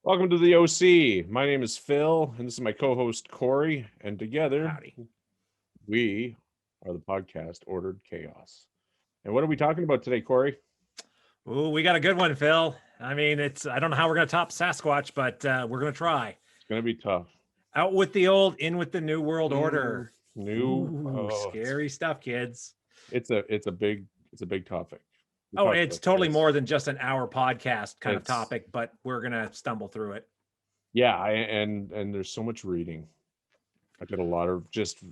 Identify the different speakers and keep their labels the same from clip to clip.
Speaker 1: Welcome to the OC. My name is Phil, and this is my co-host Corey, and together
Speaker 2: Howdy.
Speaker 1: we are the podcast Ordered Chaos. And what are we talking about today, Corey?
Speaker 2: Ooh, we got a good one, Phil. I mean, I don't know how we're going to top Sasquatch, but we're going to try.
Speaker 1: It's going to be tough.
Speaker 2: Out with the old, in with the new world order.
Speaker 1: New,
Speaker 2: Scary stuff, kids.
Speaker 1: It's a big topic.
Speaker 2: It's totally more than just an hour podcast kind of topic, but we're going to stumble through it.
Speaker 1: Yeah, and there's so much reading. I got a lot of just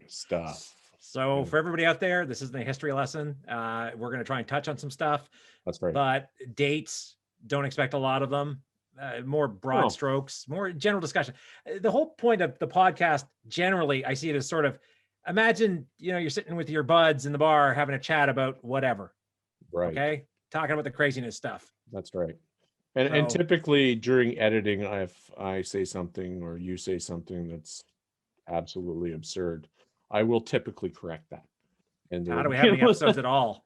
Speaker 1: stuff.
Speaker 2: So for everybody out there, this isn't a history lesson. We're going to try and touch on some stuff.
Speaker 1: That's right.
Speaker 2: But dates, don't expect a lot of them. More broad strokes, more general discussion. The whole point of the podcast, generally, I see it as sort of, imagine, you're sitting with your buds in the bar having a chat about whatever.
Speaker 1: Right.
Speaker 2: Okay. Talking about the craziness stuff.
Speaker 1: That's right. And typically during editing, if I say something or you say something that's absolutely absurd, I will typically correct that.
Speaker 2: And how do we have any episodes at all?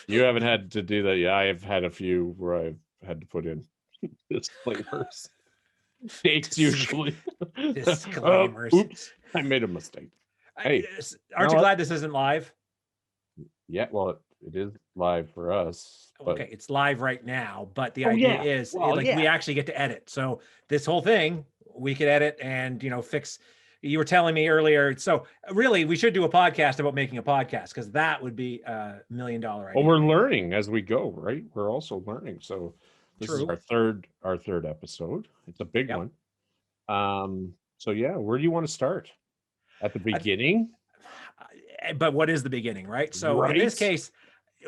Speaker 1: You haven't had to do that. Yeah, I have had a few where I've had to put in disclaimers. Dates usually.
Speaker 2: Disclaimers.
Speaker 1: Oops, I made a mistake. Hey,
Speaker 2: aren't you glad this isn't live?
Speaker 1: Yeah, well, it is live for us.
Speaker 2: But... Okay, it's live right now, but the idea is we actually get to edit. So this whole thing we could edit and fix. You were telling me earlier, so really we should do a podcast about making a podcast, because that would be $1 million idea.
Speaker 1: Well, we're learning as we go, right? We're also learning. So this is our third episode. It's a big one. So yeah, where do you want to start? At the beginning?
Speaker 2: But what is the beginning, right? So in this case,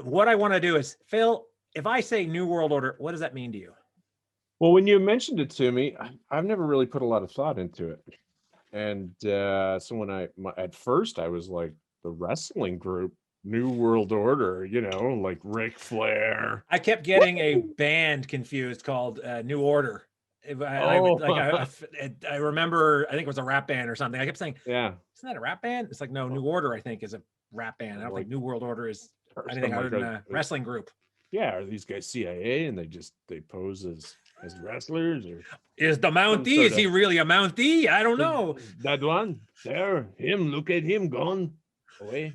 Speaker 2: what I want to do is, Phil, if I say New World Order, what does that mean to you?
Speaker 1: Well, when you mentioned it to me, I've never really put a lot of thought into it. And so when at first I was like, the wrestling group, New World Order, like Ric Flair.
Speaker 2: I kept getting a band confused called New Order. I remember, I think it was a rap band or something. I kept saying, isn't that a rap band? It's like, no, New Order, I think, is a rap band. I don't think New World Order is anything other than a wrestling group.
Speaker 1: Yeah, are these guys CIA and they pose as wrestlers? Or
Speaker 2: is the Mountie? Is he really a Mountie? I don't know.
Speaker 1: That one there, him. Look at him gone away.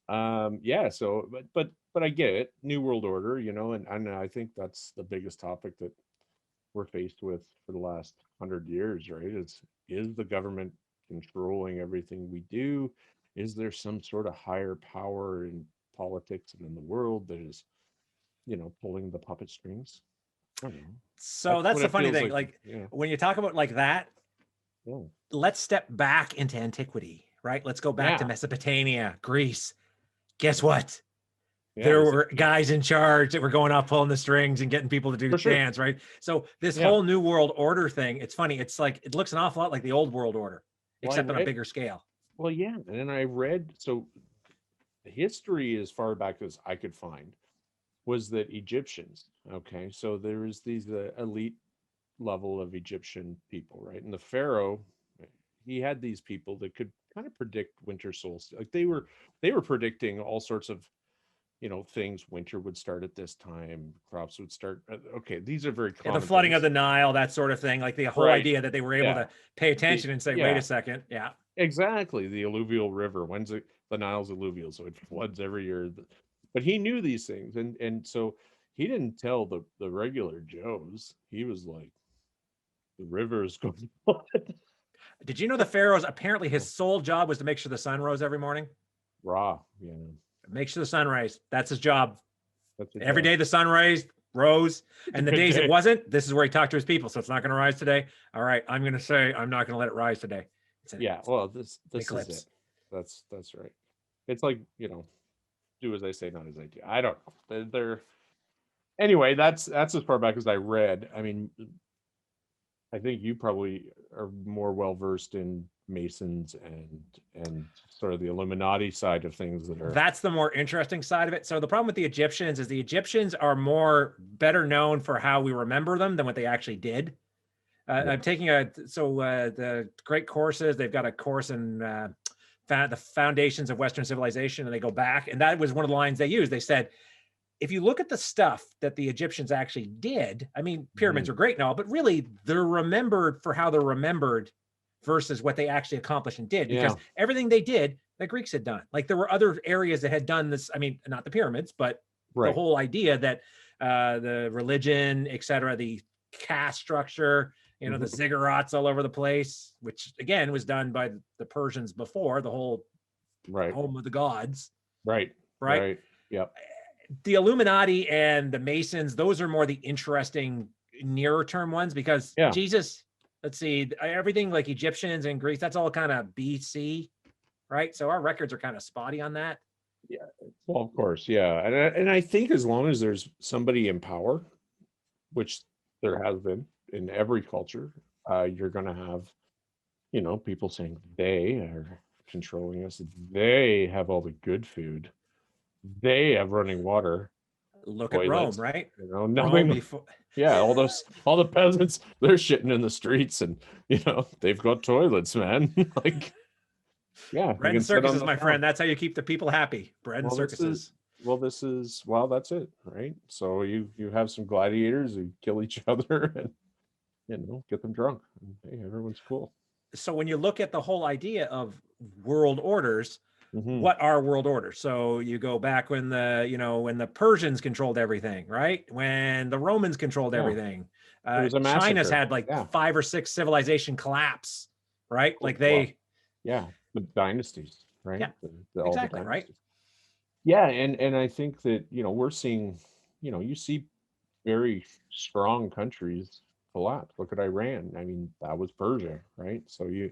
Speaker 1: Yeah. So, but I get it. New World Order, and I think that's the biggest topic that we're faced with for the last 100 years, right? Is the government controlling everything we do? Is there some sort of higher power in politics and in the world that is, pulling the puppet strings? I don't know.
Speaker 2: So that's the funny thing. Like when you talk about like that, let's step back into antiquity, right? Let's go back to Mesopotamia, Greece. Guess what? There were guys in charge that were going off pulling the strings and getting people to do the dance, right? So this whole New World Order thing, it's funny. It's like, it looks an awful lot like the old world order, except on a bigger scale.
Speaker 1: Well, yeah. And then I read, so the history as far back as I could find was that Egyptians, okay, so there was these elite level of Egyptian people, right? And the pharaoh, he had these people that could kind of predict winter solstice. Like they were predicting all sorts of things. Winter would start at this time, crops would start. Okay, these are very common
Speaker 2: the flooding
Speaker 1: things.
Speaker 2: of the Nile, that sort of thing. Like the whole idea that they were able to pay attention and say, wait a second. Yeah,
Speaker 1: exactly. The alluvial river. When's the Nile's alluvial, so it floods every year. But he knew these things, and so he didn't tell the regular Joes. He was like, the river is going to flood.
Speaker 2: Did you know the pharaohs, apparently his sole job was to make sure the sun rose every morning? Make sure the sun raised. That's his job. Every day the sun rose, and the days it wasn't, this is where he talked to his people. So it's not going to rise today. All right, I'm going to say I'm not going to let it rise today.
Speaker 1: Well, this is it. That's right. It's like, do as I say, not as I do. I don't know. They're anyway. That's as far back as I read. I mean, I think you probably are more well versed in Masons and sort of the Illuminati side of things
Speaker 2: that's the more interesting side of it. So the problem with the Egyptians is the Egyptians are better known for how we remember them than what they actually did. I'm taking the great courses. They've got a course in the foundations of Western civilization, and they go back, and that was one of the lines they used. They said if you look at the stuff that the Egyptians actually did, I mean, pyramids are great and all, but really they're remembered for how they're remembered versus what they actually accomplished and did, because everything they did, the Greeks had done. Like there were other areas that had done this. I mean, not the pyramids, but the whole idea that the religion, etc., the caste structure, you know, the ziggurats all over the place, which again was done by the Persians before, the whole home of the gods. Right.
Speaker 1: Yep.
Speaker 2: The Illuminati and the Masons, those are more the interesting nearer term ones, because Jesus, let's see, everything like Egyptians and Greece, that's all kind of BC, right? So our records are kind of spotty on that.
Speaker 1: Yeah, well, of course, yeah. And I think as long as there's somebody in power, which there has been in every culture, you're going to have, you know, people saying they are controlling us. They have all the good food. They have running water.
Speaker 2: Look toilets, at Rome, right?
Speaker 1: You know, nothing. Before... Yeah, all the peasants, they're shitting in the streets, and you know they've got toilets, man. Like, yeah,
Speaker 2: bread and circuses, my friend. That's how you keep the people happy. Bread and circuses.
Speaker 1: That's it, right? So you have some gladiators who kill each other and, you know, get them drunk. And, hey, everyone's cool.
Speaker 2: So when you look at the whole idea of world orders, what are world orders? So you go back when the Persians controlled everything, right? When the Romans controlled everything. China's had like 5 or 6 civilization collapse, right? Like they...
Speaker 1: the dynasties, right?
Speaker 2: Yeah, exactly, right?
Speaker 1: Yeah, and I think that, you know, we're seeing, you know, you see very strong countries collapse. Look at Iran. I mean, that was Persia, right? So you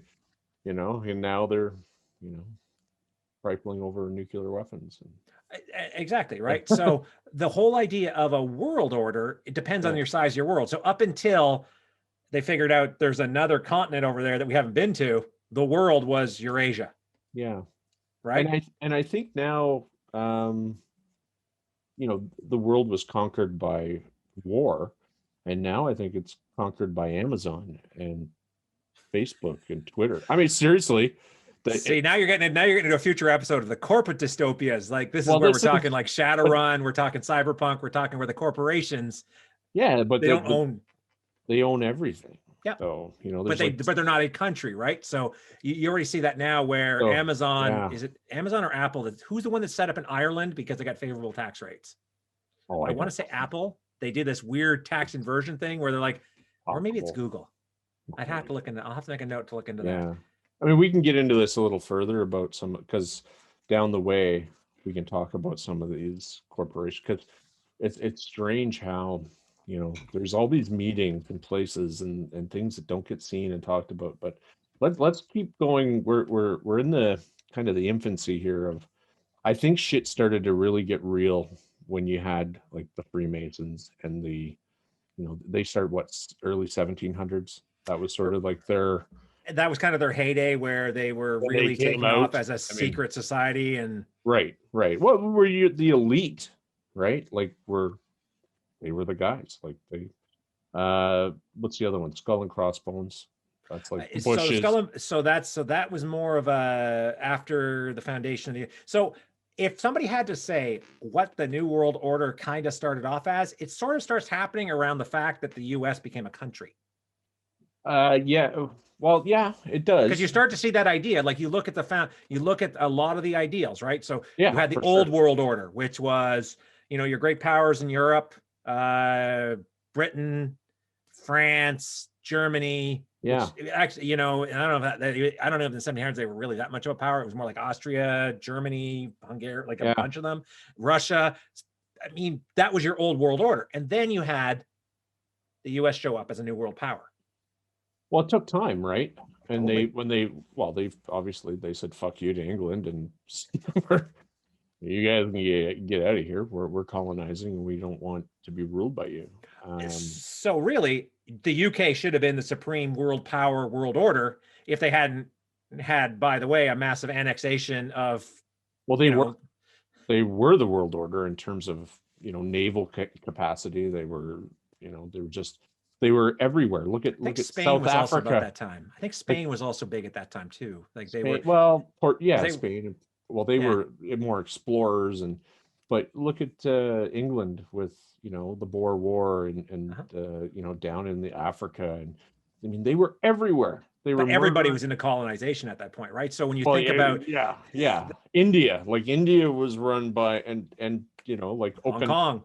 Speaker 1: know, and now they're, you know, rifling over nuclear weapons.
Speaker 2: Exactly, right? So the whole idea of a world order, it depends on your size of your world. So up until they figured out there's another continent over there that we haven't been to, the world was Eurasia.
Speaker 1: Yeah.
Speaker 2: Right.
Speaker 1: And I think now, you know, the world was conquered by war, and now I think it's conquered by Amazon and Facebook and Twitter. I mean, seriously.
Speaker 2: Now you're getting into a future episode of the corporate dystopias. Like this is where we're talking like Shadowrun, we're talking cyberpunk, we're talking where the corporations,
Speaker 1: but
Speaker 2: they don't own.
Speaker 1: They own everything.
Speaker 2: Yeah.
Speaker 1: So, you know,
Speaker 2: but they're not a country, right? So you already see that now where Amazon, is it Amazon or Apple? Who's the one that set up in Ireland because they got favorable tax rates? I want to say Apple. They did this weird tax inversion thing where they're like, or maybe it's Google. I'd have to look into. I'll have to make a note to look into that.
Speaker 1: I mean, we can get into this a little further about some, because down the way we can talk about some of these corporations, because it's strange how, you know, there's all these meetings and places and things that don't get seen and talked about. But let's keep going. We're in the kind of the infancy here of, I think shit started to really get real when you had like the Freemasons and the, you know, they started early 1700s. That was sort of like
Speaker 2: that was kind of their heyday where they were really taking off as a secret society. And
Speaker 1: right. What were you, the elite, right? Like they were the guys. Like they, what's the other one? Skull and Crossbones. That's like Bushes.
Speaker 2: So that was more of a after the foundation of the. So if somebody had to say what the New World Order kind of started off as, it sort of starts happening around the fact that the U.S. became a country.
Speaker 1: Well, yeah, it does.
Speaker 2: Because you start to see that idea, like you look at you look at a lot of the ideals, right? So you had the old world order, which was, you know, your great powers in Europe, Britain, France, Germany.
Speaker 1: Yeah.
Speaker 2: Actually, you know, I don't know if in the 1700s they were really that much of a power. It was more like Austria, Germany, Hungary, like a bunch of them, Russia. I mean, that was your old world order. And then you had the US show up as a new world power.
Speaker 1: Well, it took time, right? And they obviously they said fuck you to England, and you guys can get out of here. We're colonizing, and we don't want to be ruled by you.
Speaker 2: So really, the UK should have been the supreme world power, world order, if they hadn't had, by the way, a massive annexation of.
Speaker 1: Well, they were the world order in terms of, you know, naval capacity. They were, you know, they were everywhere. Look at
Speaker 2: Spain
Speaker 1: South
Speaker 2: was
Speaker 1: Africa.
Speaker 2: Also about that time. I think Spain was also big at that time too. Like they
Speaker 1: Spain,
Speaker 2: were
Speaker 1: Spain. Well, they were more explorers, but look at England with, you know, the Boer War and you know, down in the Africa, and I mean, they were everywhere. They were
Speaker 2: But everybody was into colonization at that point, right? So when you think about
Speaker 1: India, like India was run by and you know, like
Speaker 2: Hong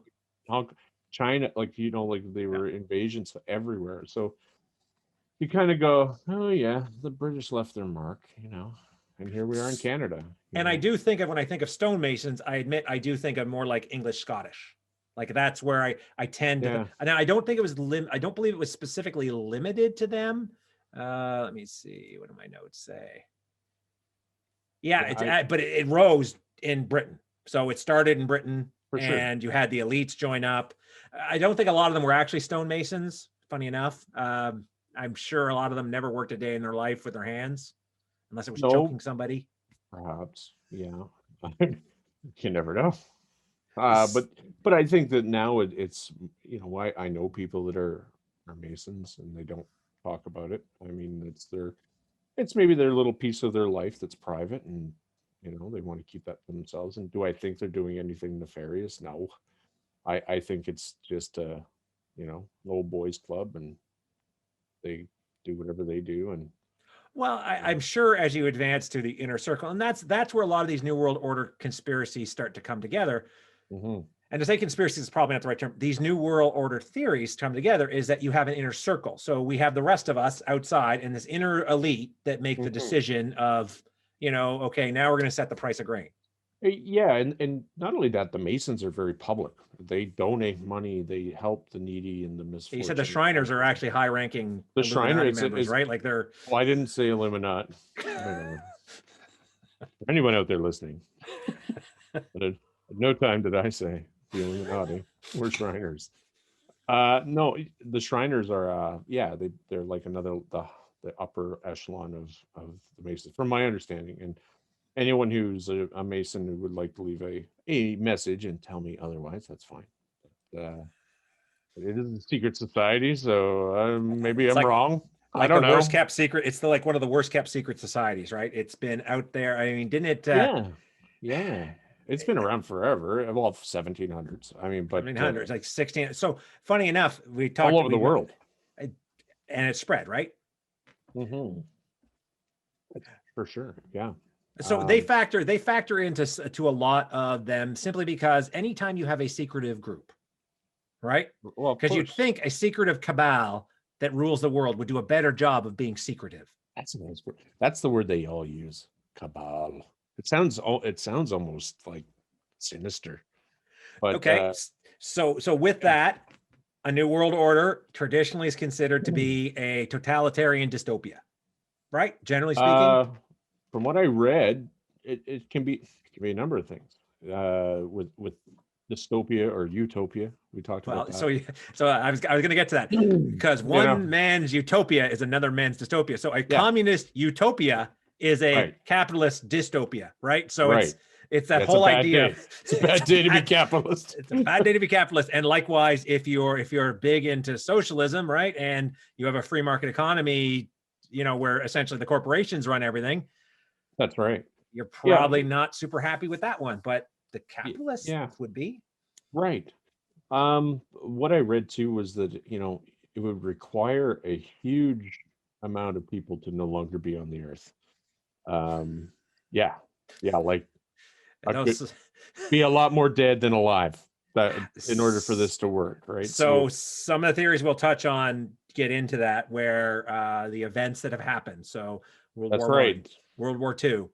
Speaker 2: Kong,
Speaker 1: China, like, you know, like they were invasions everywhere. So you kind of go, oh yeah, the British left their mark, you know, and here we are in Canada.
Speaker 2: And know? I do think of, when I think of stonemasons, I admit I do think of more like English Scottish. Like that's where I tend to. Now I don't think it was I don't believe it was specifically limited to them. Let me see. What do my notes say? Yeah, but it rose in Britain. So it started in Britain, and you had the elites join up. I don't think a lot of them were actually stonemasons. Funny enough. I'm sure a lot of them never worked a day in their life with their hands, unless it was choking somebody.
Speaker 1: Perhaps, yeah. You never know. But I think that now it's, you know, I know people that are Masons and they don't talk about it. I mean, it's maybe their little piece of their life that's private, and you know, they want to keep that for themselves. And do I think they're doing anything nefarious? No. I think it's just a, you know, old boys club, and they do whatever they do. And
Speaker 2: well, I'm sure as you advance to the inner circle, and that's where a lot of these New World Order conspiracies start to come together. And to say conspiracy is probably not the right term. These New World Order theories come together is that you have an inner circle. So we have the rest of us outside and this inner elite that make the decision of, you know, okay, now we're going to set the price of grain.
Speaker 1: Yeah, and not only that, the Masons are very public. They donate money. They help the needy and the misfortunate.
Speaker 2: You said the Shriners are actually high-ranking Illuminati members, right? Like they're.
Speaker 1: Well, I didn't say Illuminati. Anyone out there listening? But at no time did I say the Illuminati. We're Shriners. No, the Shriners are. Yeah, they're like another the upper echelon of the Masons, from my understanding. And anyone who's a Mason who would like to leave a message and tell me otherwise, that's fine. But, it is a secret society, so maybe I'm wrong.
Speaker 2: Like I don't know. Worst kept secret. It's like one of the worst kept secret societies, right? It's been out there. I mean, didn't it?
Speaker 1: Yeah. It's been around forever. Well, 1700s. I mean, but
Speaker 2: 1700s, like 16. So funny enough, we talked
Speaker 1: all over the world,
Speaker 2: and it spread, right?
Speaker 1: For sure. Yeah.
Speaker 2: So they factor into a lot of them simply because anytime you have a secretive group, right?
Speaker 1: Well,
Speaker 2: because you'd think a secretive cabal that rules the world would do a better job of being secretive.
Speaker 1: That's a nice word. That's the word they all use. Cabal. It sounds almost like sinister. But
Speaker 2: okay. So with that, a New World Order traditionally is considered to be a totalitarian dystopia, right? Generally speaking.
Speaker 1: From what I read, it can be a number of things. With dystopia or utopia, we talked about that.
Speaker 2: So I was going to get to that, because one man's utopia is another man's dystopia. So a communist utopia is a capitalist dystopia, right? So it's that whole idea.
Speaker 1: It's a bad day to be capitalist.
Speaker 2: It's a bad day to be capitalist. And likewise, if you're big into socialism, right, and you have a free market economy, you know, where essentially the corporations run everything.
Speaker 1: That's right.
Speaker 2: You're probably not super happy with that one, but the capitalists would be.
Speaker 1: Right. What I read too was that, you know, it would require a huge amount of people to no longer be on the earth. Like be a lot more dead than alive in order for this to work, right?
Speaker 2: So some of the theories we'll touch on get into that, where the events that have happened. So World War I, World War II,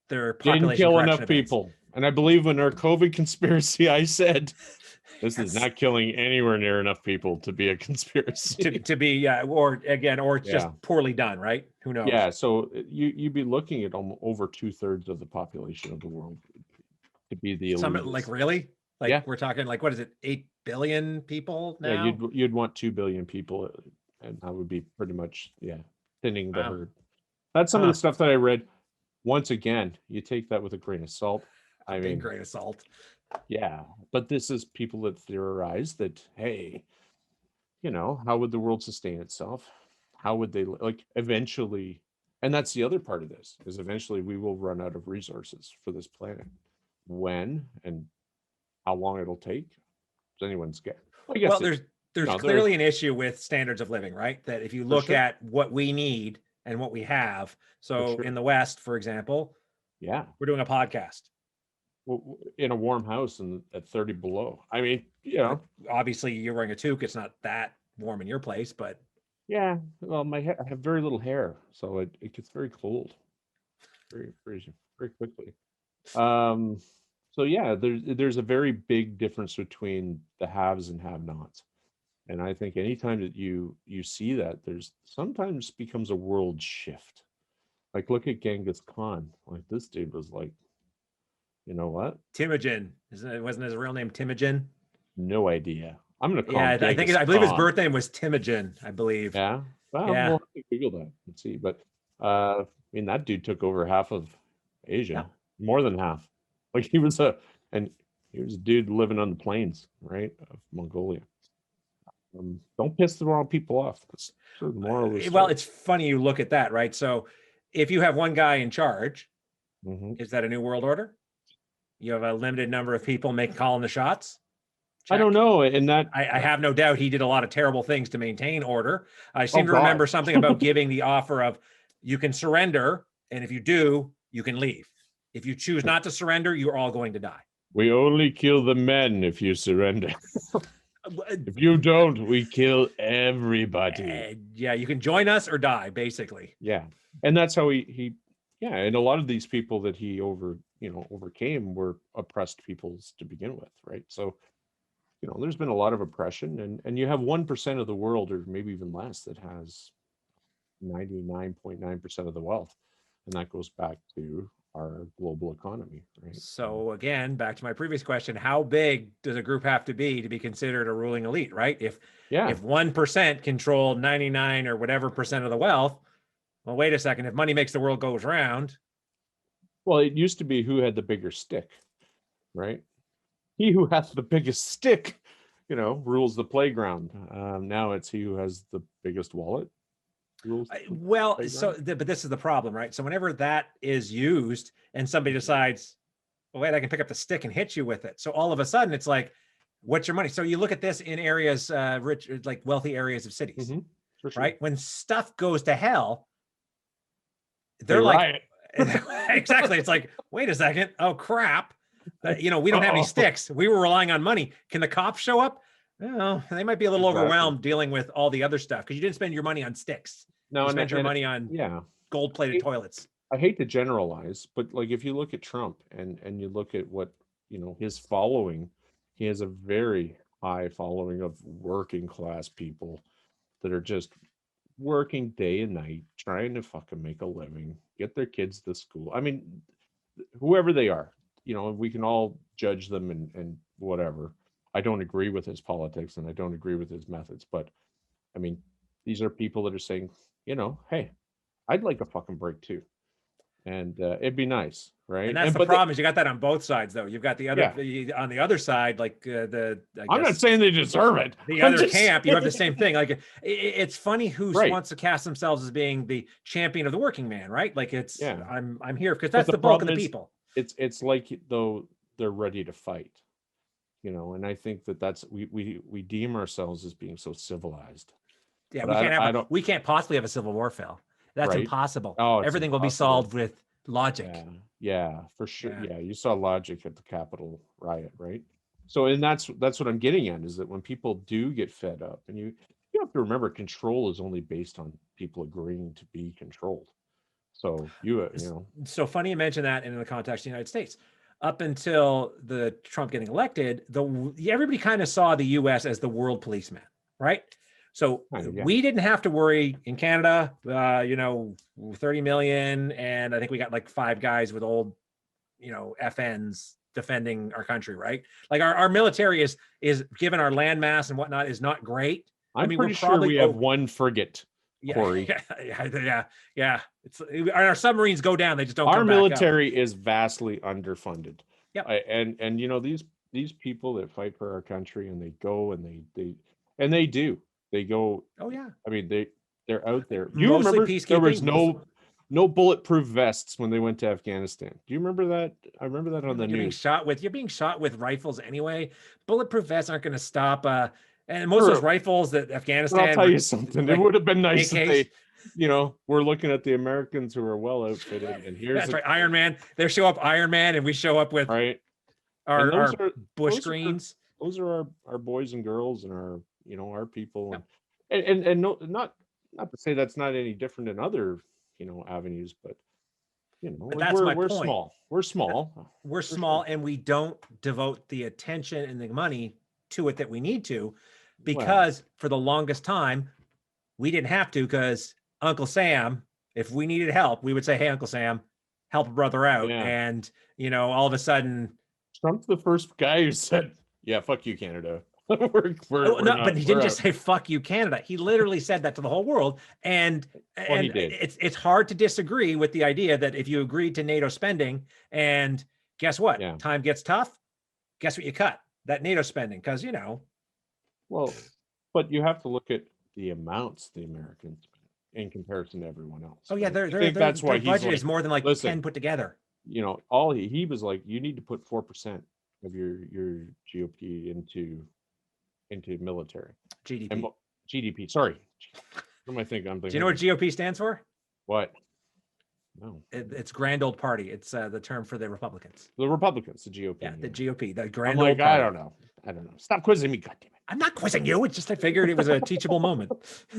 Speaker 2: their population
Speaker 1: didn't kill enough people. And I believe in our COVID conspiracy, I said this is not killing anywhere near enough people to be a conspiracy.
Speaker 2: to be or just poorly done, right? Who knows?
Speaker 1: Yeah, so you'd be looking at over 2/3 of the population of the world to be the elite.
Speaker 2: Like really? Like we're talking like, what is it, 8 billion people now?
Speaker 1: Yeah, you'd want 2 billion people, and that would be pretty much thinning the herd. That's some of the stuff that I read. Once again, you take that with a grain of salt. I mean,
Speaker 2: grain of salt.
Speaker 1: Yeah, but this is people that theorize that, hey, you know, how would the world sustain itself? How would they eventually? And that's the other part of this, is eventually we will run out of resources for this planet. When and how long it'll take. Does anyone scared? I guess
Speaker 2: well, there's clearly an issue with standards of living, right? That if you look at what we need and what we have, so in the West, for example, we're doing a podcast
Speaker 1: in a warm house and at 30 below. I mean, you know,
Speaker 2: obviously you're wearing a toque. It's not that warm in your place, but
Speaker 1: yeah. Well, I have very little hair, so it gets very cold, very quickly. So yeah, there's a very big difference between the haves and have-nots. And I think anytime that you see that, there's sometimes becomes a world shift. Like look at Genghis Khan. Like this dude was like, you know what?
Speaker 2: Temujin. Wasn't his real name Temujin?
Speaker 1: No idea. I'm gonna call him
Speaker 2: I believe his birth name was Temujin, I believe.
Speaker 1: Yeah. Well, we'll have to Google that and see. But I mean that dude took over half of Asia, more than half. Like he was a dude living on the plains, right, of Mongolia. Don't piss the wrong people off. That's sort of the moral of the story.
Speaker 2: Well, it's funny you look at that, right? So if you have one guy in charge, is that a new world order? You have a limited number of people calling the shots?
Speaker 1: Check. I don't know. And that
Speaker 2: I have no doubt he did a lot of terrible things to maintain order. I seem to remember something about giving the offer of you can surrender, and if you do, you can leave. If you choose not to surrender, you're all going to die.
Speaker 1: We only kill the men if you surrender. If you don't, we kill everybody.
Speaker 2: Yeah, you can join us or die, basically.
Speaker 1: Yeah. And that's how he and a lot of these people that he overcame were oppressed peoples to begin with, right? So, there's been a lot of oppression, and you have 1% of the world, or maybe even less, that has 99.9% of the wealth. And that goes back to our global economy, right?
Speaker 2: So again, back to my previous question, how big does a group have to be considered a ruling elite, right? If 1% control 99 or whatever percent of the wealth, well, wait a second, if money makes the world goes round.
Speaker 1: Well, it used to be who had the bigger stick, right? He who has the biggest stick, rules the playground. Now it's he who has the biggest wallet.
Speaker 2: Well, but this is the problem, right? So whenever that is used and somebody decides, oh, wait, I can pick up the stick and hit you with it. So all of a sudden it's like, what's your money? So you look at this in areas, rich, like wealthy areas of cities, right? When stuff goes to hell, they're like, exactly. It's like, wait a second. Oh, crap. We don't have any sticks. We were relying on money. Can the cops show up? Well, they might be a little overwhelmed dealing with all the other stuff because you didn't spend your money on sticks. No, you spent your money on gold-plated toilets.
Speaker 1: I hate to generalize, but like if you look at Trump and you look at what his following, he has a very high following of working class people that are just working day and night, trying to fucking make a living, get their kids to school. I mean, whoever they are, we can all judge them and whatever. I don't agree with his politics and I don't agree with his methods, but I mean, these are people that are saying, hey, I'd like a fucking break too. And it'd be nice, right?
Speaker 2: And that's the problem is you got that on both sides, though. You've got the other on the other side, like
Speaker 1: I'm not saying they deserve it.
Speaker 2: The other camp, you have the same thing. Like it's funny who wants to cast themselves as being the champion of the working man, right? Like it's I'm here because that's the bulk of the people.
Speaker 1: It's like though they're ready to fight. And I think that's we deem ourselves as being so civilized.
Speaker 2: Yeah, we can't possibly have a civil war, Phil. That's impossible. Everything will be solved with logic.
Speaker 1: Yeah, for sure. Yeah, you saw logic at the Capitol riot, right? So, and that's what I'm getting at is that when people do get fed up, and you have to remember, control is only based on people agreeing to be controlled. So
Speaker 2: So funny you mention that in the context of the United States. Up until the Trump getting elected, everybody kind of saw the U.S. as the world policeman, right? So we didn't have to worry in Canada, 30 million. And I think we got like 5 guys with old, FNs defending our country, right? Like our military is given our land mass and whatnot is not great.
Speaker 1: I'm pretty sure we have 1 frigate, Corey.
Speaker 2: Yeah. Our submarines go down. They just don't come back up.
Speaker 1: Our military is vastly underfunded. Yeah. And these people that fight for our country and they go and they do. They go.
Speaker 2: Oh yeah.
Speaker 1: I mean, they're out there.
Speaker 2: You remember
Speaker 1: there was no no bulletproof vests when they went to Afghanistan. Do you remember that? I remember that on the news.
Speaker 2: You're being shot with rifles anyway. Bulletproof vests aren't going to stop. And most of those rifles that Afghanistan.
Speaker 1: But I'll tell you something. Like, it would have been nice if they, we're looking at the Americans who are well outfitted, and here's
Speaker 2: that's right. Iron Man. They show up Iron Man, and we show up with our bush greens.
Speaker 1: Those are our boys and girls and our people. And no, not to say that's not any different in other avenues, but
Speaker 2: but that's my point.
Speaker 1: Small. We're small.
Speaker 2: We're small, and we don't devote the attention and the money to it that we need to, because for the longest time we didn't have to, because Uncle Sam, if we needed help, we would say, hey, Uncle Sam, help a brother out. And all of a sudden
Speaker 1: Trump's the first guy who said, yeah, fuck you, Canada.
Speaker 2: But he didn't just say fuck you, Canada. He literally said that to the whole world. And it's hard to disagree with the idea that if you agreed to NATO spending, and guess what? Time gets tough. Guess what you cut? That NATO spending, because
Speaker 1: Well, but you have to look at the amounts the Americans spend in comparison to everyone else.
Speaker 2: Oh yeah, that's why their budget is more than 10 put together.
Speaker 1: All he was like, you need to put 4% of your GOP into military. GDP. Sorry. What am I thinking?
Speaker 2: Do you know what GOP stands for?
Speaker 1: What? No.
Speaker 2: It's Grand Old Party. It's the term for the Republicans.
Speaker 1: The Republicans, the GOP.
Speaker 2: Yeah, the GOP, the Grand Old Party.
Speaker 1: I don't know. Stop quizzing me, goddammit.
Speaker 2: I'm not quizzing you. It's just I figured it was a teachable moment.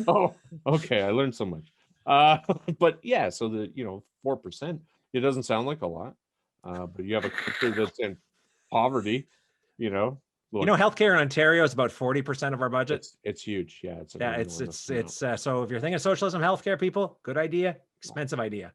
Speaker 1: Oh, okay. I learned so much. But yeah, so the 4%. It doesn't sound like a lot, but you have a country that's in poverty.
Speaker 2: Healthcare in Ontario is about 40% of our budget.
Speaker 1: It's huge. Yeah,
Speaker 2: it's so if you're thinking socialism, healthcare, people, good idea, expensive idea.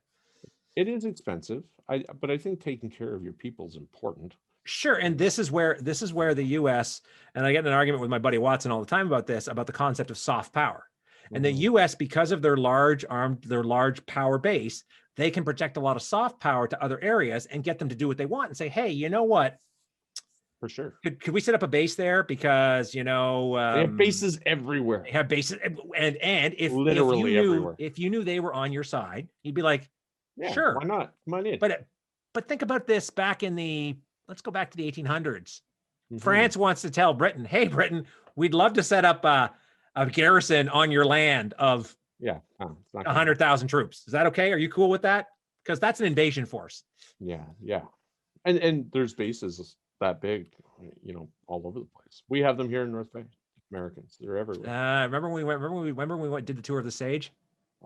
Speaker 1: It is expensive. But I think taking care of your people is important.
Speaker 2: Sure, and this is where the U.S. and I get in an argument with my buddy Watson all the time about the concept of soft power. And the U.S., because of their large power base, they can project a lot of soft power to other areas and get them to do what they want and say, hey, you know what?
Speaker 1: For sure.
Speaker 2: Could we set up a base there? Because
Speaker 1: they have bases everywhere.
Speaker 2: They have bases, and if you knew they were on your side, you'd be like, sure,
Speaker 1: why not? Come on in.
Speaker 2: But think about this let's go back to the 1800s. France wants to tell Britain, hey, Britain, we'd love to set up a garrison on your land of 100,000 troops. Is that okay? Are you cool with that? Because that's an invasion force. Yeah.
Speaker 1: And there's bases that big, all over the place. We have them here in North Bay. Americans, they're everywhere.
Speaker 2: Remember when we did the tour of the Sage?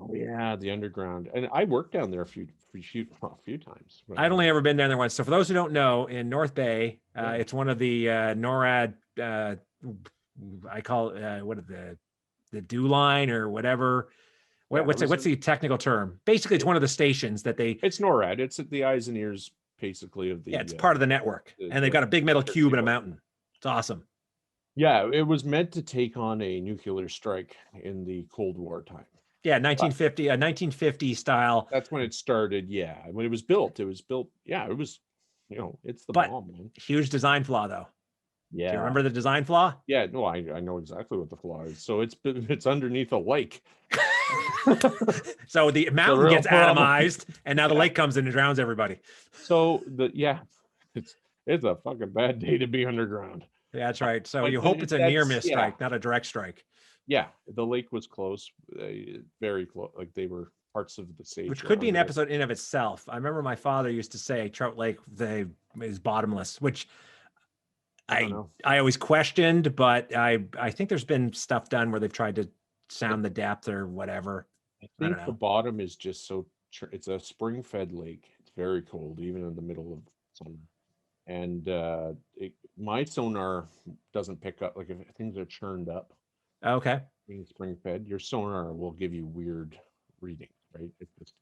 Speaker 1: Oh yeah, the underground. And I worked down there a few times.
Speaker 2: I'd only ever been down there once. So for those who don't know, in North Bay, it's one of the NORAD. I call it the DEW line or whatever. What's the technical term? Basically, it's one of the stations that It's
Speaker 1: NORAD. It's the eyes and ears, basically, of the.
Speaker 2: Yeah, it's part of the network, and they've got a big metal cube in a mountain. It's awesome.
Speaker 1: Yeah, it was meant to take on a nuclear strike in the Cold War time.
Speaker 2: Yeah, 1950 style.
Speaker 1: That's when it started. Yeah, when it was built. Yeah, it was. It's the bomb, man.
Speaker 2: Huge design flaw, though.
Speaker 1: Yeah.
Speaker 2: Do you remember the design flaw?
Speaker 1: Yeah, no, I know exactly what the flaw is. So it's underneath a lake.
Speaker 2: So the mountain gets atomized, and now the lake comes in and drowns everybody.
Speaker 1: So it's a fucking bad day to be underground.
Speaker 2: Yeah, that's right. So you hope it's a near miss strike, not a direct strike.
Speaker 1: Yeah, the lake was close, very close. Like they were parts of the Sage,
Speaker 2: which could be an episode in of itself. I remember my father used to say Trout Lake is bottomless, which I always questioned, but I think there's been stuff done where they've tried to sound the depth or whatever.
Speaker 1: I think the bottom is just it's a spring-fed lake. It's very cold, even in the middle of summer. And my sonar doesn't pick up, like if things are churned up.
Speaker 2: Okay.
Speaker 1: Being spring-fed, your sonar will give you weird readings, right? It's just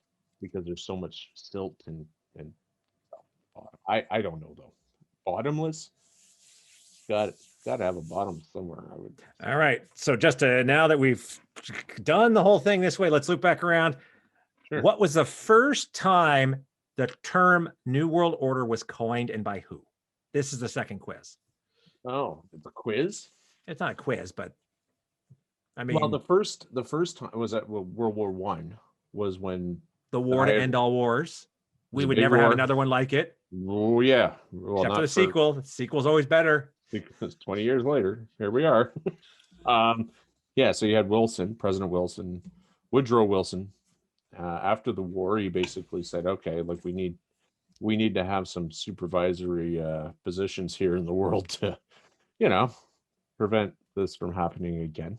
Speaker 1: because there's so much silt and I don't know though. Bottomless. Got to have a bottom somewhere.
Speaker 2: All right. So just now that we've done the whole thing this way, let's loop back around. Sure. What was the first time the term New World Order was coined, and by who? This is the second quiz.
Speaker 1: Oh, it's a quiz?
Speaker 2: It's not a quiz, but I mean,
Speaker 1: well, the first time was at World War I was when
Speaker 2: the war to end all wars. We would never have another one like it.
Speaker 1: Oh yeah. Well,
Speaker 2: except for the sequel. The sequel's always better.
Speaker 1: Because 20 years later, here we are. Yeah, so you had Wilson, President Wilson, Woodrow Wilson. After the war, he basically said, okay, look, we need to have some supervisory positions here in the world to, prevent this from happening again.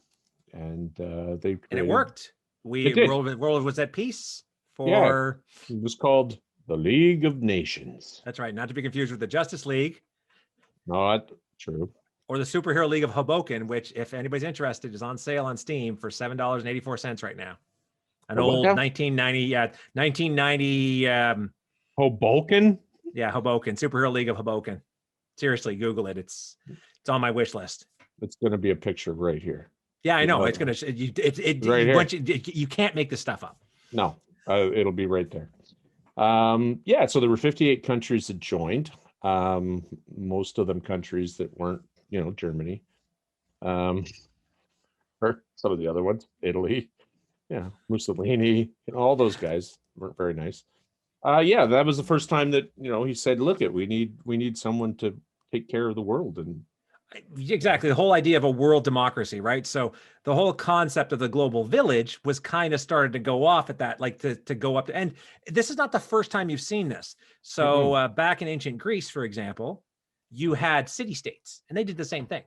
Speaker 1: And
Speaker 2: it worked. World was at peace for.
Speaker 1: Yeah, it was called the League of Nations.
Speaker 2: That's right, not to be confused with the Justice League.
Speaker 1: Not true.
Speaker 2: Or the Superhero League of Hoboken, which, if anybody's interested, is on sale on Steam for $7.84 right now. An old 1990.
Speaker 1: Hoboken.
Speaker 2: Yeah, Hoboken. Superhero League of Hoboken. Seriously, Google it. It's on my wish list.
Speaker 1: It's going to be a picture right here.
Speaker 2: Yeah, I know. It's going to. Right here. You can't make this stuff up.
Speaker 1: No, it'll be right there. Yeah, so there were 58 countries that joined. Most of them countries that weren't, Germany. Or some of the other ones, Italy, Mussolini, all those guys weren't very nice. Yeah, that was the first time that, he said, look, we need someone to take care of the world. And
Speaker 2: exactly, the whole idea of a world democracy, right? So the whole concept of the global village was kind of started to go off at that, like to go up to, and this is not the first time you've seen this. So back in ancient Greece, for example, you had city-states, and they did the same thing.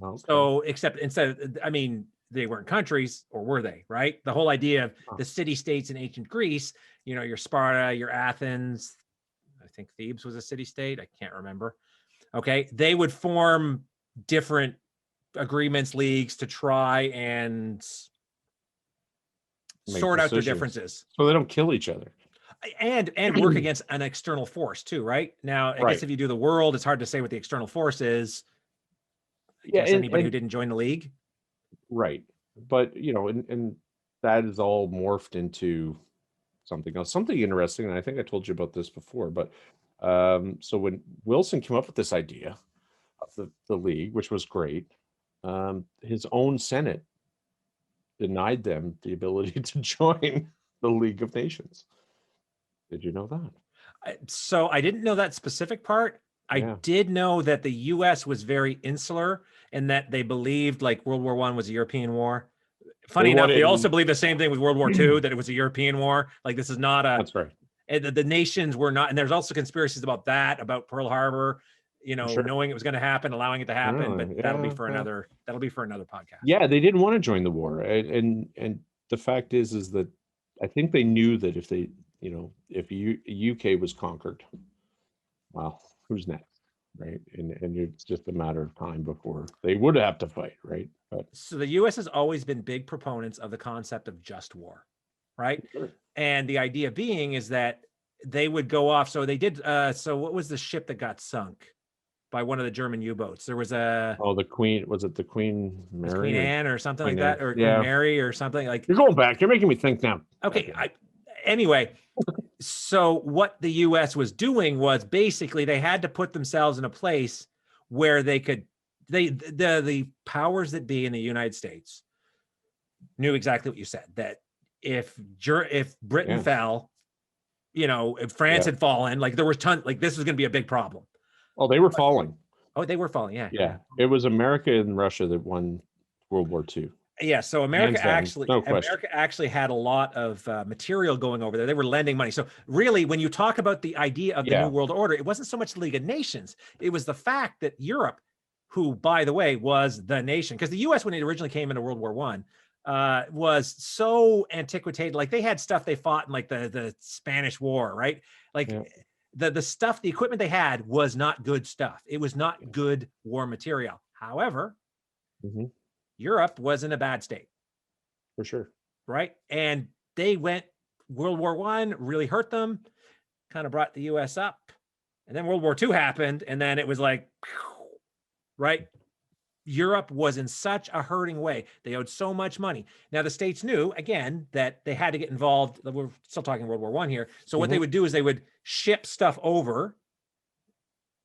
Speaker 2: Okay. So except instead, they weren't countries, or were they, right? The whole idea of the city-states in ancient Greece, your Sparta, your Athens, I think Thebes was a city-state, I can't remember. Okay, they would form different agreements, leagues to try and sort out their differences.
Speaker 1: So they don't kill each other.
Speaker 2: And work against an external force too, right? Now, I guess if you do the world, it's hard to say what the external force is. Yeah, anybody who didn't join the league.
Speaker 1: Right. But, and that is all morphed into something else, something interesting. And I think I told you about this before, but so when Wilson came up with this idea of the league, which was great, his own Senate denied them the ability to join the League of Nations. Did you know that?
Speaker 2: So I didn't know that specific part. I did know that the U.S. was very insular and that they believed like World War I was a European war. Funny enough, they also believe the same thing with World War II, that it was a European war. Like this is not a.
Speaker 1: That's right.
Speaker 2: The nations were not, and there's also conspiracies about that, about Pearl Harbor, knowing it was going to happen, allowing it to happen. But that'll be for another podcast.
Speaker 1: Yeah, they didn't want to join the war, and the fact is that I think they knew that if they, if UK was conquered, well, who's next, right? And it's just a matter of time before they would have to fight, right? But,
Speaker 2: so the U.S. has always been big proponents of the concept of just war, right? Sure. And the idea being is that they would go off. So they did. So what was the ship that got sunk by one of the German U-boats? There was
Speaker 1: the Queen. Was it the Queen Mary?
Speaker 2: Queen Anne or something like that, or Queen Mary or something like.
Speaker 1: You're going back. You're making me think now.
Speaker 2: Okay. Anyway, so what the U.S. was doing was basically they had to put themselves in a place where they could. The powers that be in the United States knew exactly what you said, that if Britain fell, if France had fallen, like there was this was going to be a big problem.
Speaker 1: Oh, they were falling.
Speaker 2: Oh, they were falling. Yeah.
Speaker 1: Yeah. It was America and Russia that won World War II.
Speaker 2: Yeah. So America actually had a lot of material going over there. They were lending money. So really, when you talk about the idea of the New World Order, it wasn't so much the League of Nations. It was the fact that Europe, who, by the way, was the nation, because the U.S., when it originally came into World War I, was so antiquated. Like they had stuff they fought in like the Spanish War, right? Like the stuff, the equipment they had was not good stuff. It was not good war material. However, Europe was in a bad state.
Speaker 1: For sure.
Speaker 2: Right? And they went, World War I really hurt them, kind of brought the U.S. up. And then World War II happened, and then it was like, right? Europe was in such a hurting way. They owed so much money. Now, the states knew, again, that they had to get involved. We're still talking World War I here. So what they would do is they would ship stuff over,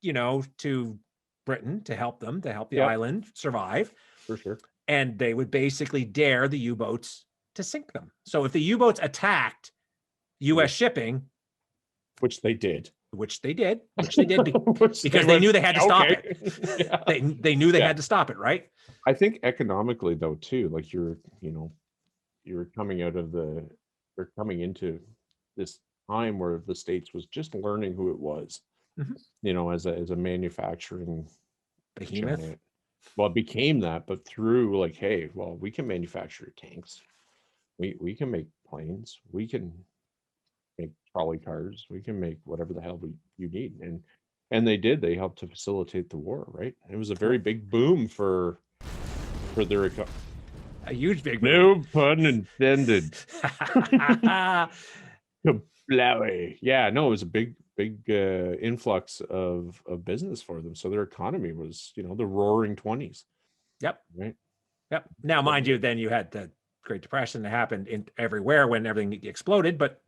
Speaker 2: to Britain to help them, to help the island survive.
Speaker 1: For sure.
Speaker 2: And they would basically dare the U-boats to sink them. So if the U-boats attacked, U.S. shipping,
Speaker 1: which they did.
Speaker 2: Because they knew they had to stop it.
Speaker 1: Yeah.
Speaker 2: They knew they had to stop it, right?
Speaker 1: I think economically though too, like you're coming into this time where the States was just learning who it was, as a manufacturing
Speaker 2: behemoth.
Speaker 1: giant. Well, it became that, but through like, hey, well, we can manufacture tanks, we can make planes, we can make trolley cars, we can make whatever the hell you need, and they helped to facilitate the war, right? It was a very big boom for their
Speaker 2: a huge big boom.
Speaker 1: No pun intended. Blowy. Yeah, no, it was a big influx of business for them. So their economy was, the roaring 20s.
Speaker 2: Yep.
Speaker 1: Right.
Speaker 2: Yep. Now, mind you, then you had the Great Depression that happened everywhere when everything exploded, but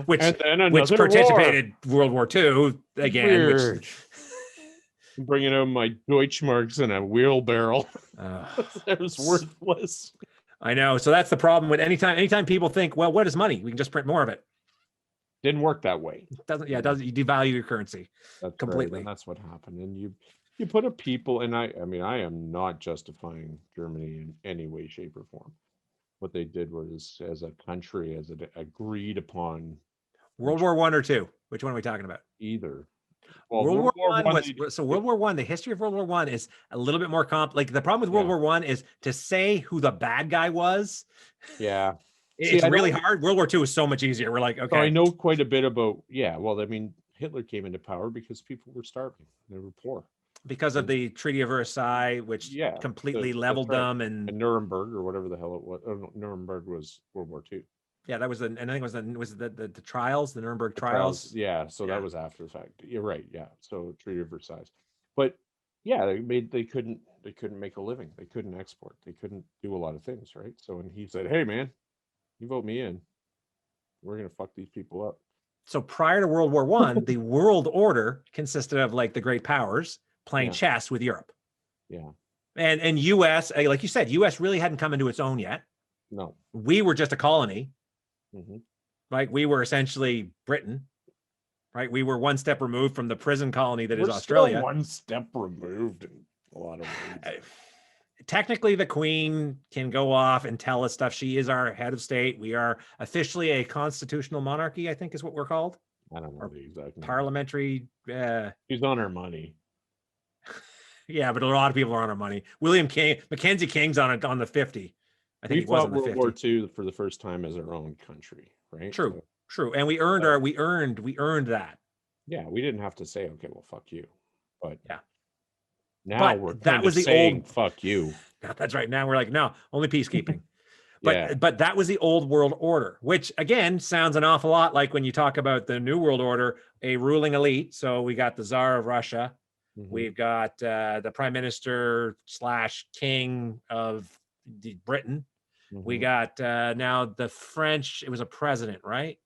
Speaker 2: which participated World War II again.
Speaker 1: Weird. Which bringing out my Deutschmarks in a wheelbarrow. That was worthless.
Speaker 2: I know. So that's the problem with anytime people think, well, what is money? We can just print more of it.
Speaker 1: Didn't work that way.
Speaker 2: It doesn't you devalue your currency.
Speaker 1: That's
Speaker 2: completely.
Speaker 1: Right. And that's what happened. And you put a people, and I am not justifying Germany in any way, shape, or form. What they did was, as a country, as it agreed upon.
Speaker 2: World War I or II? Which one are we talking about?
Speaker 1: Either.
Speaker 2: Well, World War I was World War I. The history of World War I is a little bit more like the problem with World War I is to say who the bad guy was.
Speaker 1: Yeah.
Speaker 2: It's really hard. World War II is so much easier. We're like, okay.
Speaker 1: So I know quite a bit about, well, I mean, Hitler came into power because people were starving. They were poor.
Speaker 2: Because of the Treaty of Versailles, which completely leveled them. And
Speaker 1: Nuremberg, or whatever the hell it was. Oh, Nuremberg was World War II.
Speaker 2: Yeah, that was and I think it was the trials, the Nuremberg trials.
Speaker 1: Yeah, so that was after the fact. You're right. Yeah, so Treaty of Versailles. But yeah, they couldn't make a living. They couldn't export. They couldn't do a lot of things, right? So when he said, "Hey, man, you vote me in, we're gonna fuck these people up."
Speaker 2: So prior to World War I, the world order consisted of like the great powers playing chess with Europe.
Speaker 1: Yeah.
Speaker 2: And U.S., like you said, U.S. really hadn't come into its own yet.
Speaker 1: No.
Speaker 2: We were just a colony.
Speaker 1: Mm-hmm.
Speaker 2: Right? We were essentially Britain. Right? We were one step removed from the prison colony that is Australia.
Speaker 1: Still one step removed in a lot of ways.
Speaker 2: Technically, the Queen can go off and tell us stuff. She is our head of state. We are officially a constitutional monarchy, I think is what we're called.
Speaker 1: I don't know the exact name.
Speaker 2: Parliamentary.
Speaker 1: She's on her money.
Speaker 2: Yeah, but a lot of people are on our money. William King, Mackenzie King's on the 50. I think
Speaker 1: we fought World War II for the first time as our own country, right?
Speaker 2: True, true, and we earned we earned that.
Speaker 1: Yeah, we didn't have to say, okay, well, fuck you, but
Speaker 2: yeah.
Speaker 1: Now we're that was the saying, old fuck you.
Speaker 2: That's right. Now we're like, no, only peacekeeping. But that was the old world order, which again sounds an awful lot like when you talk about the new world order, a ruling elite. So we got the Tsar of Russia. Mm-hmm. We've got the prime minister / king of Britain. Mm-hmm. We got now the French. It was a president, right?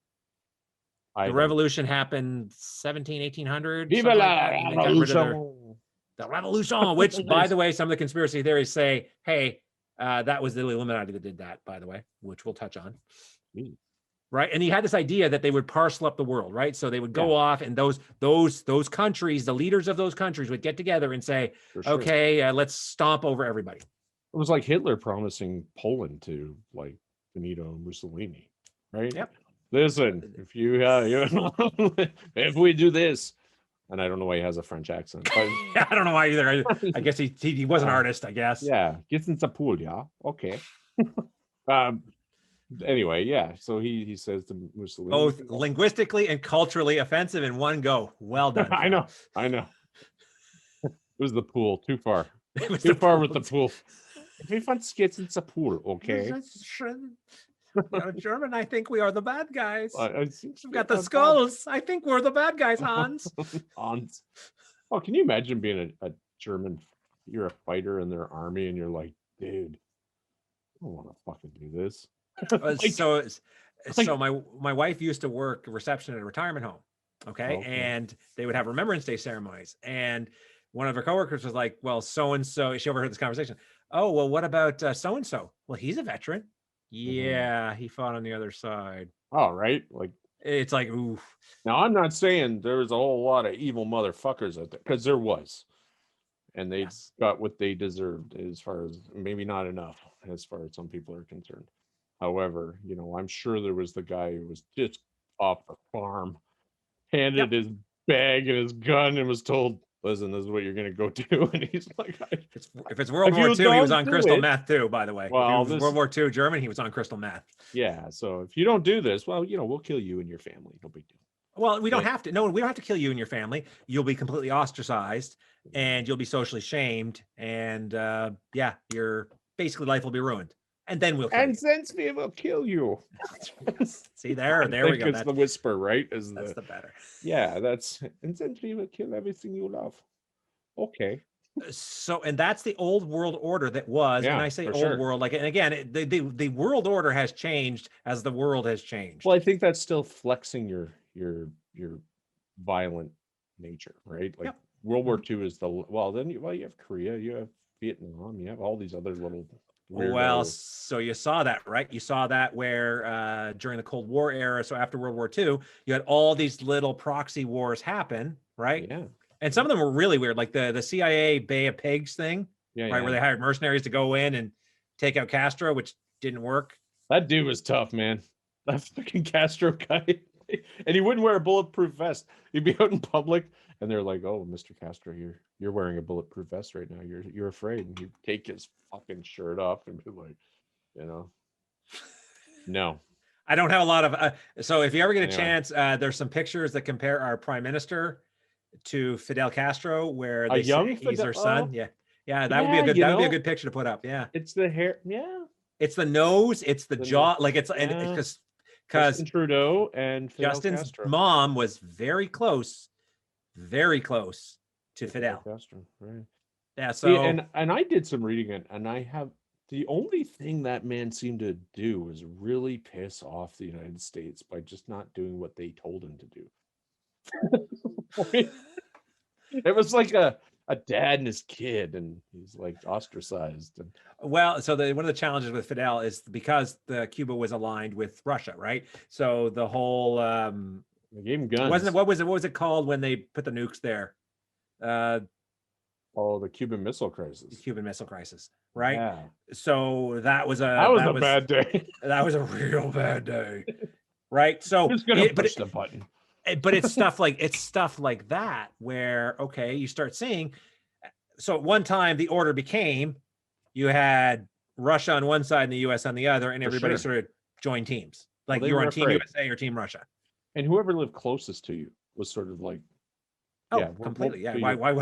Speaker 2: The revolution happened 1800.
Speaker 1: Vive la revolution.
Speaker 2: The revolution, which, by the way, some of the conspiracy theories say, hey, that was the Illuminati that did that, by the way, which we'll touch on. Right. And he had this idea that they would parcel up the world, right? So they would go off, and those countries, the leaders of those countries would get together and say, okay, let's stomp over everybody.
Speaker 1: It was like Hitler promising Poland to like Benito Mussolini, right?
Speaker 2: Yep.
Speaker 1: Listen, if you if we do this, and I don't know why he has a French accent. But
Speaker 2: I don't know why either. I guess he was an artist, I guess.
Speaker 1: Yeah, gets in the pool, yeah. Okay. Anyway, yeah. So he says to Mussolini,
Speaker 2: both linguistically and culturally offensive in one go. Well done.
Speaker 1: I know. It was the pool. Too far. Too far with the pool. Everyone gets in the pool, okay?
Speaker 2: German, I think we are the bad guys.
Speaker 1: We've
Speaker 2: got the skulls. I think we're the bad guys, Hans.
Speaker 1: Hans. Oh, can you imagine being a German? You're a fighter in their army, and you're like, dude, I don't want to fucking do this.
Speaker 2: So my wife used to work reception at a retirement home. Okay. And they would have Remembrance Day ceremonies. And one of her coworkers was like, well, so-and-so, she overheard this conversation. Oh, well, what about so-and-so? Well, he's a veteran. Yeah, he fought on the other side.
Speaker 1: Oh, right. Like
Speaker 2: It's like, ooh.
Speaker 1: Now, I'm not saying there's a whole lot of evil motherfuckers out there, because there was. And they got what they deserved, as far as, maybe not enough, as far as some people are concerned. However, you know, I'm sure there was the guy who was just off the farm, handed his bag and his gun, and was told, listen, this is what you're going to go do. And he's like,
Speaker 2: if it's World War II, he was on crystal meth too, by the way.
Speaker 1: Well,
Speaker 2: if it was World War II German, he was on crystal meth.
Speaker 1: Yeah. So if you don't do this, well, you know, we'll kill you and your family. No big deal.
Speaker 2: Well, we don't have to. No, we don't have to kill you and your family. You'll be completely ostracized, and you'll be socially shamed, and yeah, your basically life will be ruined. And then we'll kill you.
Speaker 1: Since we will kill you.
Speaker 2: See there we go.
Speaker 1: That's the whisper, right?
Speaker 2: That's the better.
Speaker 1: Yeah, that's, and since we will kill everything you love. Okay.
Speaker 2: So, and that's the old world order that was, and I say old world, like, and again, the world order has changed as the world has changed.
Speaker 1: Well, I think that's still flexing your violent nature, right? Like World War II is then you have Korea, you have Vietnam, you have all these other little weirdo.
Speaker 2: Well, so you saw that, right? You saw that where during the Cold War era, so after World War II, you had all these little proxy wars happen, right?
Speaker 1: Yeah.
Speaker 2: And some of them were really weird, like the CIA Bay of Pigs thing, right? Where they hired mercenaries to go in and take out Castro, which didn't work.
Speaker 1: That dude was tough, man. That fucking Castro guy. And he wouldn't wear a bulletproof vest. He'd be out in public, and they're like, "Oh, Mr. Castro, you're wearing a bulletproof vest right now. You're afraid." And he'd take his fucking shirt off and be like, you know, no.
Speaker 2: I don't have a lot of. So if you ever get a chance, there's some pictures that compare our prime minister to Fidel Castro, where they say he's their son. Yeah, that would be a good. That would be a good picture to put up. Yeah,
Speaker 1: it's the hair. Yeah,
Speaker 2: it's the nose. It's the jaw. Like it's because
Speaker 1: Justin Trudeau and Fidel
Speaker 2: Justin's
Speaker 1: Castro.
Speaker 2: mom was very close to Fidel
Speaker 1: Castro, right?
Speaker 2: Yeah. So
Speaker 1: and I did some reading, and I have the only thing that man seemed to do was really piss off the United States by just not doing what they told him to do. It was like a dad and his kid, and he's like ostracized. And
Speaker 2: well, so one of the challenges with Fidel is because Cuba was aligned with Russia, right? So the whole
Speaker 1: they gave him guns.
Speaker 2: What was it called when they put the nukes there?
Speaker 1: The Cuban Missile Crisis.
Speaker 2: The Cuban Missile Crisis, right?
Speaker 1: Yeah.
Speaker 2: So that was a
Speaker 1: bad day.
Speaker 2: That was a real bad day, right? So
Speaker 1: who's gonna push the button?
Speaker 2: But it's stuff like that where you start seeing. So at one time the order became you had Russia on one side and the US on the other, and everybody sort of joined teams. Like you were on Team USA or Team Russia.
Speaker 1: And whoever lived closest to you was sort of like,
Speaker 2: completely. Why?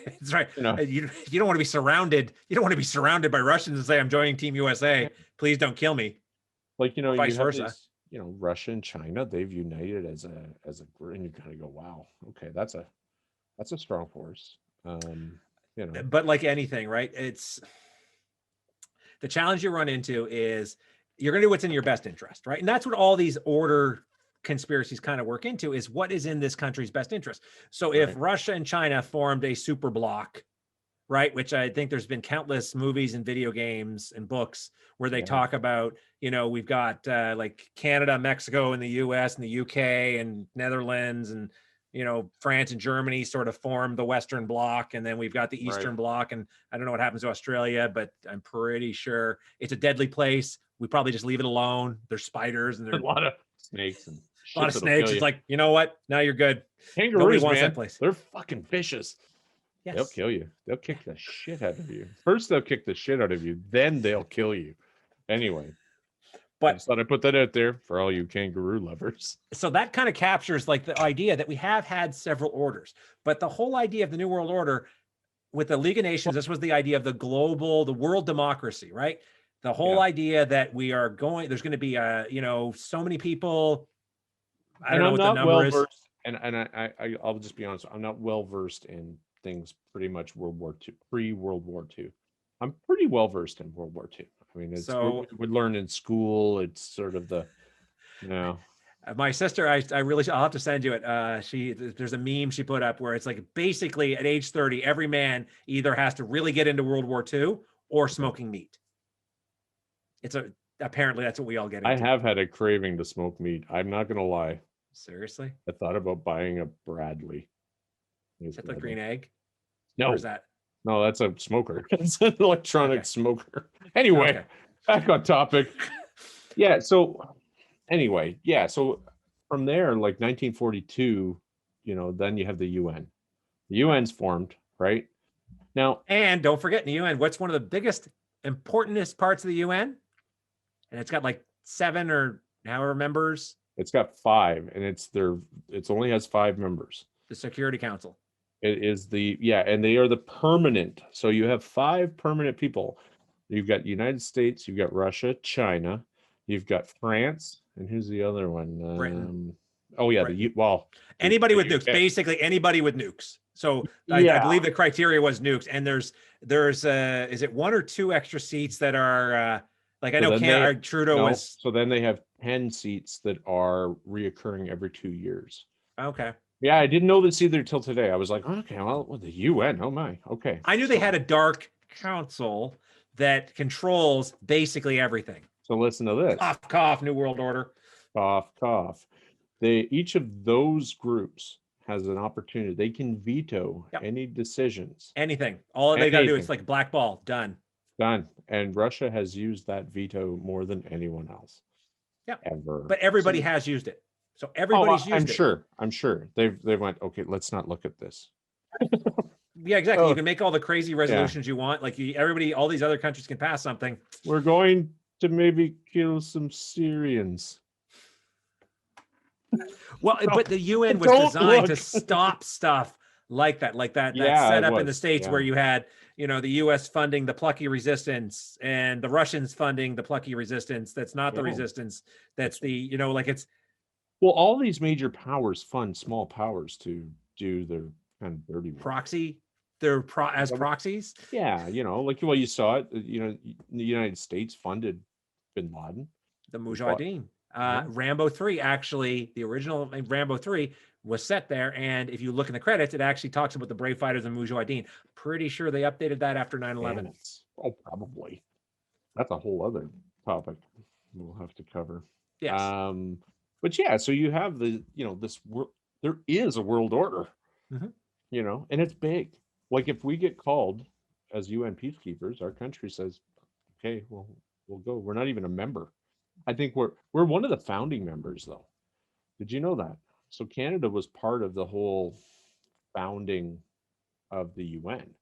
Speaker 2: That's right. You don't want to be surrounded. You don't want to be surrounded by Russians and say, "I'm joining Team USA. Please don't kill me."
Speaker 1: Like
Speaker 2: vice versa.
Speaker 1: Russia and China, they've united as a group, and you kind of go, wow, okay, that's a strong force.
Speaker 2: But like anything, right? It's the challenge you run into is you're going to do what's in your best interest, right? And that's what all these order conspiracies kind of work into, is what is in this country's best interest. So if Russia and China formed a super bloc, right, which I think there's been countless movies and video games and books where they talk about, we've got like Canada, Mexico, and the US and the UK and Netherlands and France and Germany sort of form the Western Bloc, and then we've got the Eastern Bloc, and I don't know what happens to Australia, but I'm pretty sure it's a deadly place. We probably just leave it alone. There's spiders and there's
Speaker 1: a lot of snakes and
Speaker 2: a lot of snakes. It's like, you know what? Now you're good.
Speaker 1: Kangaroos, man, that place. They're fucking vicious.
Speaker 2: Yes.
Speaker 1: They'll kill you. They'll kick the shit out of you. First, they'll kick the shit out of you. Then they'll kill you. Anyway. But I just thought I'd put that out there for all you kangaroo lovers.
Speaker 2: So that kind of captures like the idea that we have had several orders, but the whole idea of the New World Order with the League of Nations, this was the idea of the world democracy, right? The whole idea that we are there's going to be so many people. I don't know what the number is.
Speaker 1: I'll just be honest. I'm not well versed in things pretty much World War II, pre-World War II. I'm pretty well versed in World War II. I mean, it's we learn in school. It's sort of the,
Speaker 2: My sister, I'll have to send you it. There's a meme she put up where it's like basically at age 30, every man either has to really get into World War II or smoking meat. Apparently that's what we all get into.
Speaker 1: I have had a craving to smoke meat. I'm not gonna lie.
Speaker 2: Seriously?
Speaker 1: I thought about buying a Bradley.
Speaker 2: Is that the green egg?
Speaker 1: No.
Speaker 2: Or is that?
Speaker 1: No, that's a smoker. It's an electronic smoker. Anyway, back on topic. Yeah. So anyway, yeah. So from there, like 1942, then you have the UN. The UN's formed, right? Now,
Speaker 2: and don't forget, in the UN, what's one of the biggest, importantest parts of the UN? And it's got like 7 or however members.
Speaker 1: It's got 5, and it only has 5 members.
Speaker 2: The Security Council.
Speaker 1: It is and they are the permanent. So you have 5 permanent people. You've got United States, you've got Russia, China, you've got France, and who's the other one?
Speaker 2: Britain.
Speaker 1: Oh yeah,
Speaker 2: anybody with nukes, basically anybody with nukes. So I believe the criteria was nukes, and there's is it 1 or 2 extra seats that are like I know Trudeau was.
Speaker 1: So then they have 10 seats that are reoccurring every 2 years.
Speaker 2: Okay.
Speaker 1: Yeah, I didn't know this either till today. I was like, okay, well, the UN, oh my, okay.
Speaker 2: I knew they had a dark council that controls basically everything.
Speaker 1: So listen to this.
Speaker 2: Cough, cough, New World Order.
Speaker 1: Cough, cough. Each of those groups has an opportunity. They can veto any decisions.
Speaker 2: Anything. All they got to do is like black ball. Done.
Speaker 1: Done. And Russia has used that veto more than anyone else.
Speaker 2: Yeah.
Speaker 1: Ever.
Speaker 2: But everybody has used it. So everybody's used it.
Speaker 1: I'm sure. They went, okay, let's not look at this.
Speaker 2: Yeah, exactly. You can make all the crazy resolutions you want. Like all these other countries can pass something.
Speaker 1: We're going to maybe kill some Syrians.
Speaker 2: Well, but the UN was designed to stop stuff like that set up in the States where you had, the US funding the plucky resistance and the Russians funding the plucky resistance. That's not the resistance. That's the, it's.
Speaker 1: Well, all these major powers fund small powers to do their kind of dirty work.
Speaker 2: Proxy. They're as proxies.
Speaker 1: Yeah. You saw it, the United States funded bin Laden.
Speaker 2: The Mujahideen. Rambo 3, actually, the original Rambo 3 was set there. And if you look in the credits, it actually talks about the brave fighters and Mujahideen. Pretty sure they updated that after 9/11.
Speaker 1: Oh, probably. That's a whole other topic we'll have to cover.
Speaker 2: Yes.
Speaker 1: But yeah, so you have there is a world order, and it's big. Like if we get called as UN peacekeepers, our country says, okay, well, we'll go. We're not even a member. I think we're one of the founding members, though. Did you know that? So Canada was part of the whole founding of the UN.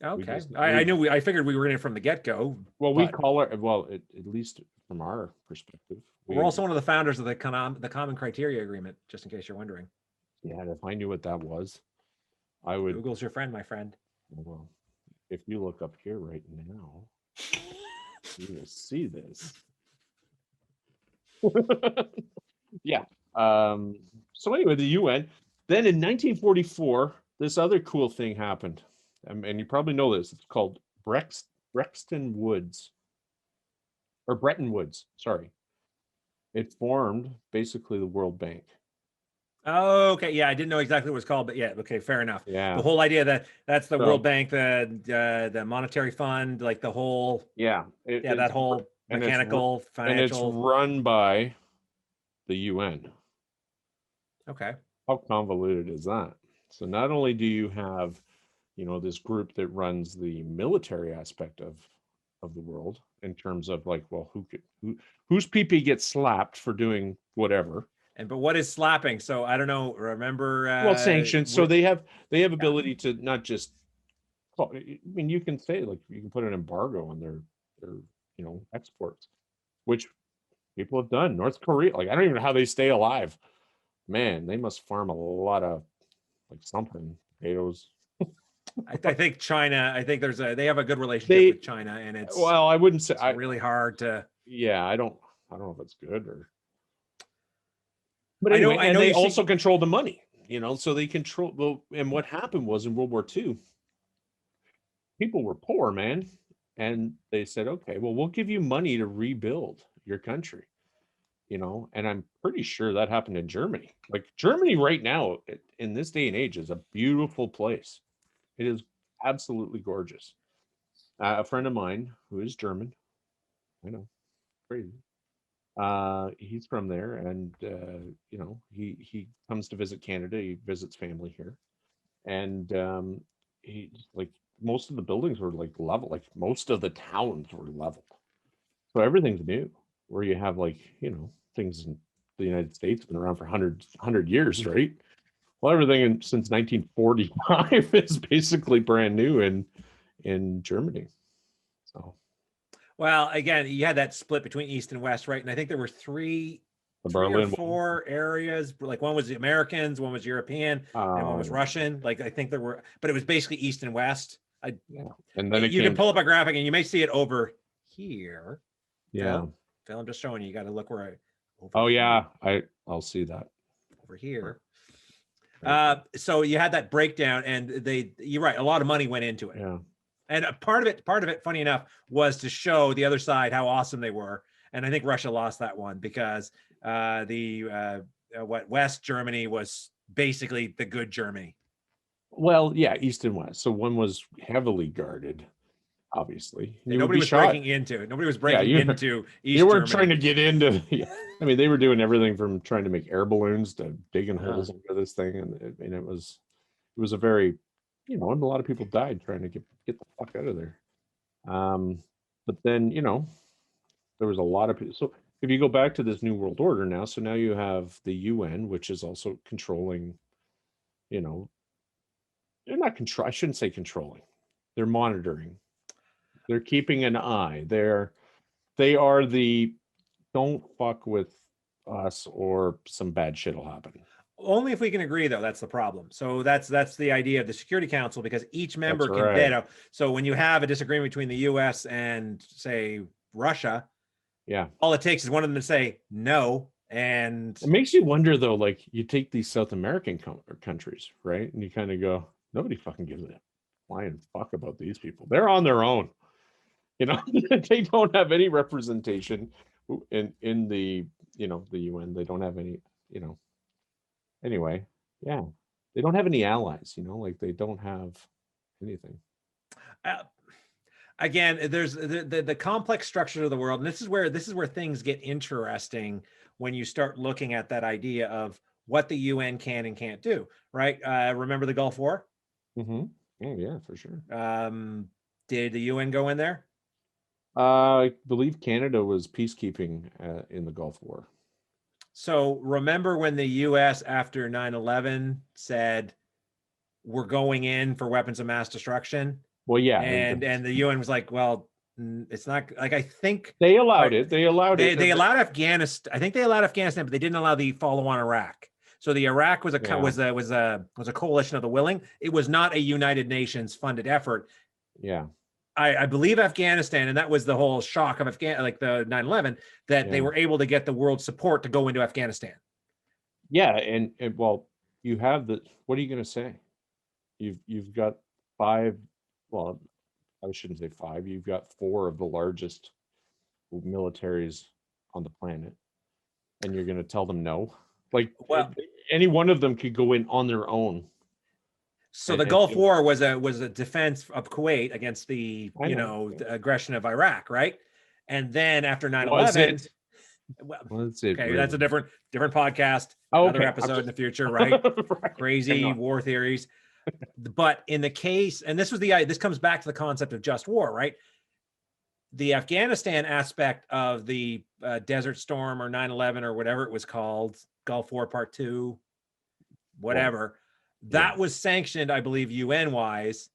Speaker 2: Okay, I knew. I figured we were in it from the get-go.
Speaker 1: Well, we call it. Well, at least from our perspective,
Speaker 2: we're also one of the founders of the Common Criteria Agreement. Just in case you're wondering.
Speaker 1: Yeah, and if I knew what that was, I would.
Speaker 2: Google's your friend, my friend.
Speaker 1: Well, if you look up here right now, you will see this. Yeah. So anyway, the UN. Then in 1944, this other cool thing happened, and you probably know this. It's called Bretton Woods, or Bretton Woods. Sorry. It formed basically the World Bank.
Speaker 2: Oh, okay. Yeah, I didn't know exactly what it was called, but yeah, okay, fair enough.
Speaker 1: Yeah.
Speaker 2: The whole idea that's the World Bank, the monetary fund, like the whole.
Speaker 1: Yeah.
Speaker 2: That whole mechanical, financial.
Speaker 1: And it's run by the UN.
Speaker 2: Okay.
Speaker 1: How convoluted is that? So not only do you have, this group that runs the military aspect of the world in terms of like, well, whose PP gets slapped for doing whatever.
Speaker 2: But what is slapping? So I don't know. Remember?
Speaker 1: Sanctions. So they have ability to not just. I mean, you can say like you can put an embargo on their exports, which people have done. North Korea, like I don't even know how they stay alive. Man, they must farm a lot of like something potatoes.
Speaker 2: I think China. I think they have a good relationship with China, and it's.
Speaker 1: Well, I wouldn't say
Speaker 2: it's really hard to.
Speaker 1: Yeah, I don't know if it's good or. But anyway, I know they also control the money, so they control. Well, and what happened was in World War II, people were poor, man, and they said, okay, well, we'll give you money to rebuild your country, and I'm pretty sure that happened in Germany. Like Germany right now, in this day and age, is a beautiful place. It is absolutely gorgeous. A friend of mine who is German, I know, crazy. He's from there, and you know, he comes to visit Canada. He visits family here, and he like most of the buildings were like level, like most of the towns were leveled. So everything's new. Where you have like, you know, things in the United States been around for hundred years, right? Well, everything since 1945 is basically brand new in Germany. So,
Speaker 2: well, again, you had that split between East and West, right? And I think there were three or four areas. Like one was the Americans, one was European, and one was Russian. Like I think there were, but it was basically East and West.
Speaker 1: Yeah. And then
Speaker 2: you can pull up a graphic, and you may see it over here.
Speaker 1: Yeah.
Speaker 2: Phil, I'm just showing you. You got to look where
Speaker 1: I'll see that
Speaker 2: over here. So you had that breakdown, and you're right, a lot of money went into it.
Speaker 1: Yeah.
Speaker 2: And part of it, funny enough, was to show the other side how awesome they were. And I think Russia lost that one because West Germany was basically the good Germany.
Speaker 1: Well, yeah, East and West. So one was heavily guarded, obviously.
Speaker 2: Nobody was breaking into it. Nobody was breaking into East.
Speaker 1: You weren't trying to get into. I mean, they were doing everything from trying to make air balloons to digging holes into this thing, and it was a very, you know, and a lot of people died trying to get the fuck out of there. But then, you know, there was a lot of people. So if you go back to this New World Order now, so now you have the UN, which is also controlling, you know, they're not I shouldn't say controlling. They're monitoring. They're keeping an eye. They are the don't fuck with us or some bad shit will happen.
Speaker 2: Only if we can agree, though. That's the problem. So that's the idea of the Security Council, because each member can veto. So when you have a disagreement between the U.S. and, say, Russia,
Speaker 1: yeah,
Speaker 2: all it takes is one of them to say no. And
Speaker 1: it makes you wonder, though, like you take these South American countries, right? And you kind of go, nobody fucking gives a flying fuck about these people. They're on their own. You know, they don't have any representation in the, you know, the UN. They don't have any, you know. Anyway, yeah, they don't have any allies, you know, like they don't have anything.
Speaker 2: Again, there's the complex structure of the world, and this is where things get interesting when you start looking at that idea of what the UN can and can't do. Right? Remember the Gulf War?
Speaker 1: Mm-hmm. Oh yeah, for sure.
Speaker 2: Did the UN go in there?
Speaker 1: I believe Canada was peacekeeping in the Gulf War.
Speaker 2: So remember when the U.S. after 9/11 said we're going in for weapons of mass destruction?
Speaker 1: Well, yeah,
Speaker 2: and the UN was like, well, it's not like, I think
Speaker 1: they allowed it. They allowed it.
Speaker 2: They allowed Afghanistan. I think they allowed Afghanistan, but they didn't allow the follow-on Iraq. So the Iraq was a coalition of the willing. It was not a United Nations funded effort.
Speaker 1: Yeah.
Speaker 2: I believe Afghanistan, and that was the whole shock of like the 9/11, that they were able to get the world support to go into Afghanistan.
Speaker 1: Yeah, and well, you have the. What are you going to say? You've got 5. Well, I shouldn't say 5. You've got 4 of the largest militaries on the planet, and you're going to tell them no? Like, well, any one of them could go in on their own.
Speaker 2: So the Gulf War was a defense of Kuwait against the the aggression of Iraq, right? And then after 9/11, okay, that's a different podcast. Another episode in the future, right? Crazy war theories. But in the case, and this comes back to the concept of just war, right? The Afghanistan aspect of the Desert Storm or 9/11 or whatever it was called, Gulf War Part 2, whatever. That was sanctioned, I believe, UN wise,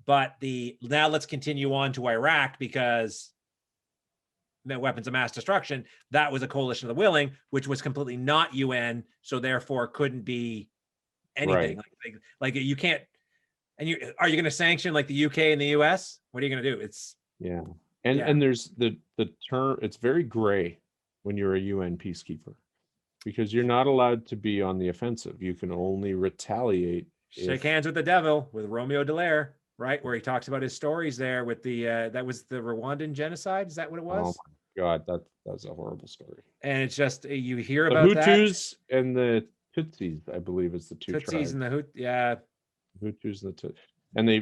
Speaker 2: but now let's continue on to Iraq, because weapons of mass destruction, that was a coalition of the willing, which was completely not UN, so therefore couldn't be anything. Right. Like you can't. And are you going to sanction like the UK and the US? What are you going to do? It's
Speaker 1: and there's the term. It's very gray when you're a UN peacekeeper, because you're not allowed to be on the offensive. You can only retaliate.
Speaker 2: Shake hands with the devil, with Romeo Dallaire, right? Where he talks about his stories there with that was the Rwandan genocide. Is that what it was?
Speaker 1: Oh my God, that's a horrible story.
Speaker 2: And it's just, you hear
Speaker 1: the
Speaker 2: about
Speaker 1: Hutus and the Tutsis, I believe, is the two
Speaker 2: Tutsis
Speaker 1: tribes.
Speaker 2: and the
Speaker 1: Hutus and the Tutsis. And they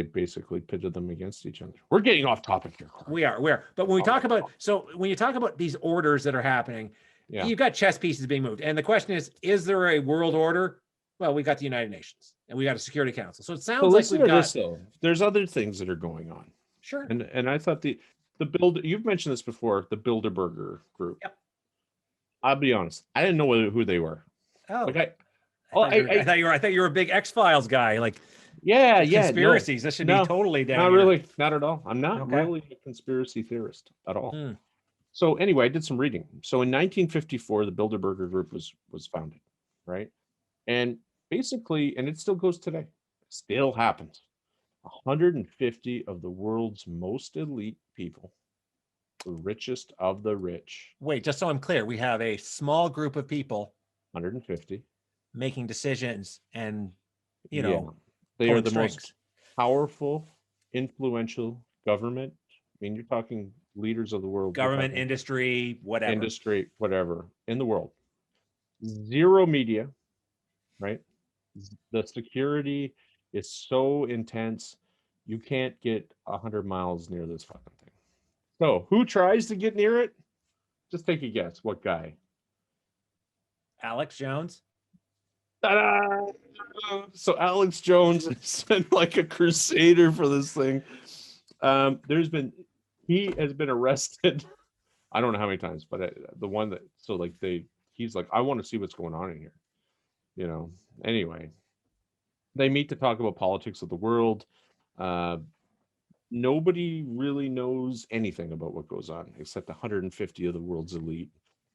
Speaker 1: basically pitted them against each other. We're getting off topic here.
Speaker 2: We are. But when we talk about, when you talk about these orders that are happening, you've got chess pieces being moved. And the question is there a world order? Well, we got the United Nations and we got a Security Council. So it sounds like we've got.
Speaker 1: There's other things that are going on.
Speaker 2: Sure.
Speaker 1: And I thought you've mentioned this before, the Bilderberg group.
Speaker 2: Yep.
Speaker 1: I'll be honest, I didn't know who they were.
Speaker 2: Oh, I thought you were a big X-Files guy. Like, conspiracies.
Speaker 1: No,
Speaker 2: this should be totally down.
Speaker 1: Not
Speaker 2: here.
Speaker 1: really, not at all. I'm not really a conspiracy theorist at all. So anyway, I did some reading. So in 1954, the Bilderberg group was founded, right? And basically, and it still goes today, still happens. 150 of the world's most elite people, the richest of the rich.
Speaker 2: Wait, just so I'm clear, we have a small group of people,
Speaker 1: 150,
Speaker 2: making decisions, and they
Speaker 1: are the most powerful, influential government. I mean, you're talking leaders of the world,
Speaker 2: government, industry, whatever
Speaker 1: in the world. Zero media, right? The security is so intense, you can't get 100 miles near this fucking thing. So who tries to get near it? Just take a guess. What guy?
Speaker 2: Alex Jones.
Speaker 1: Ta-da! So Alex Jones has been like a crusader for this thing. He has been arrested. I don't know how many times, but the one that, he's like, I want to see what's going on in here. Anyway, they meet to talk about politics of the world. Nobody really knows anything about what goes on except 150 of the world's elite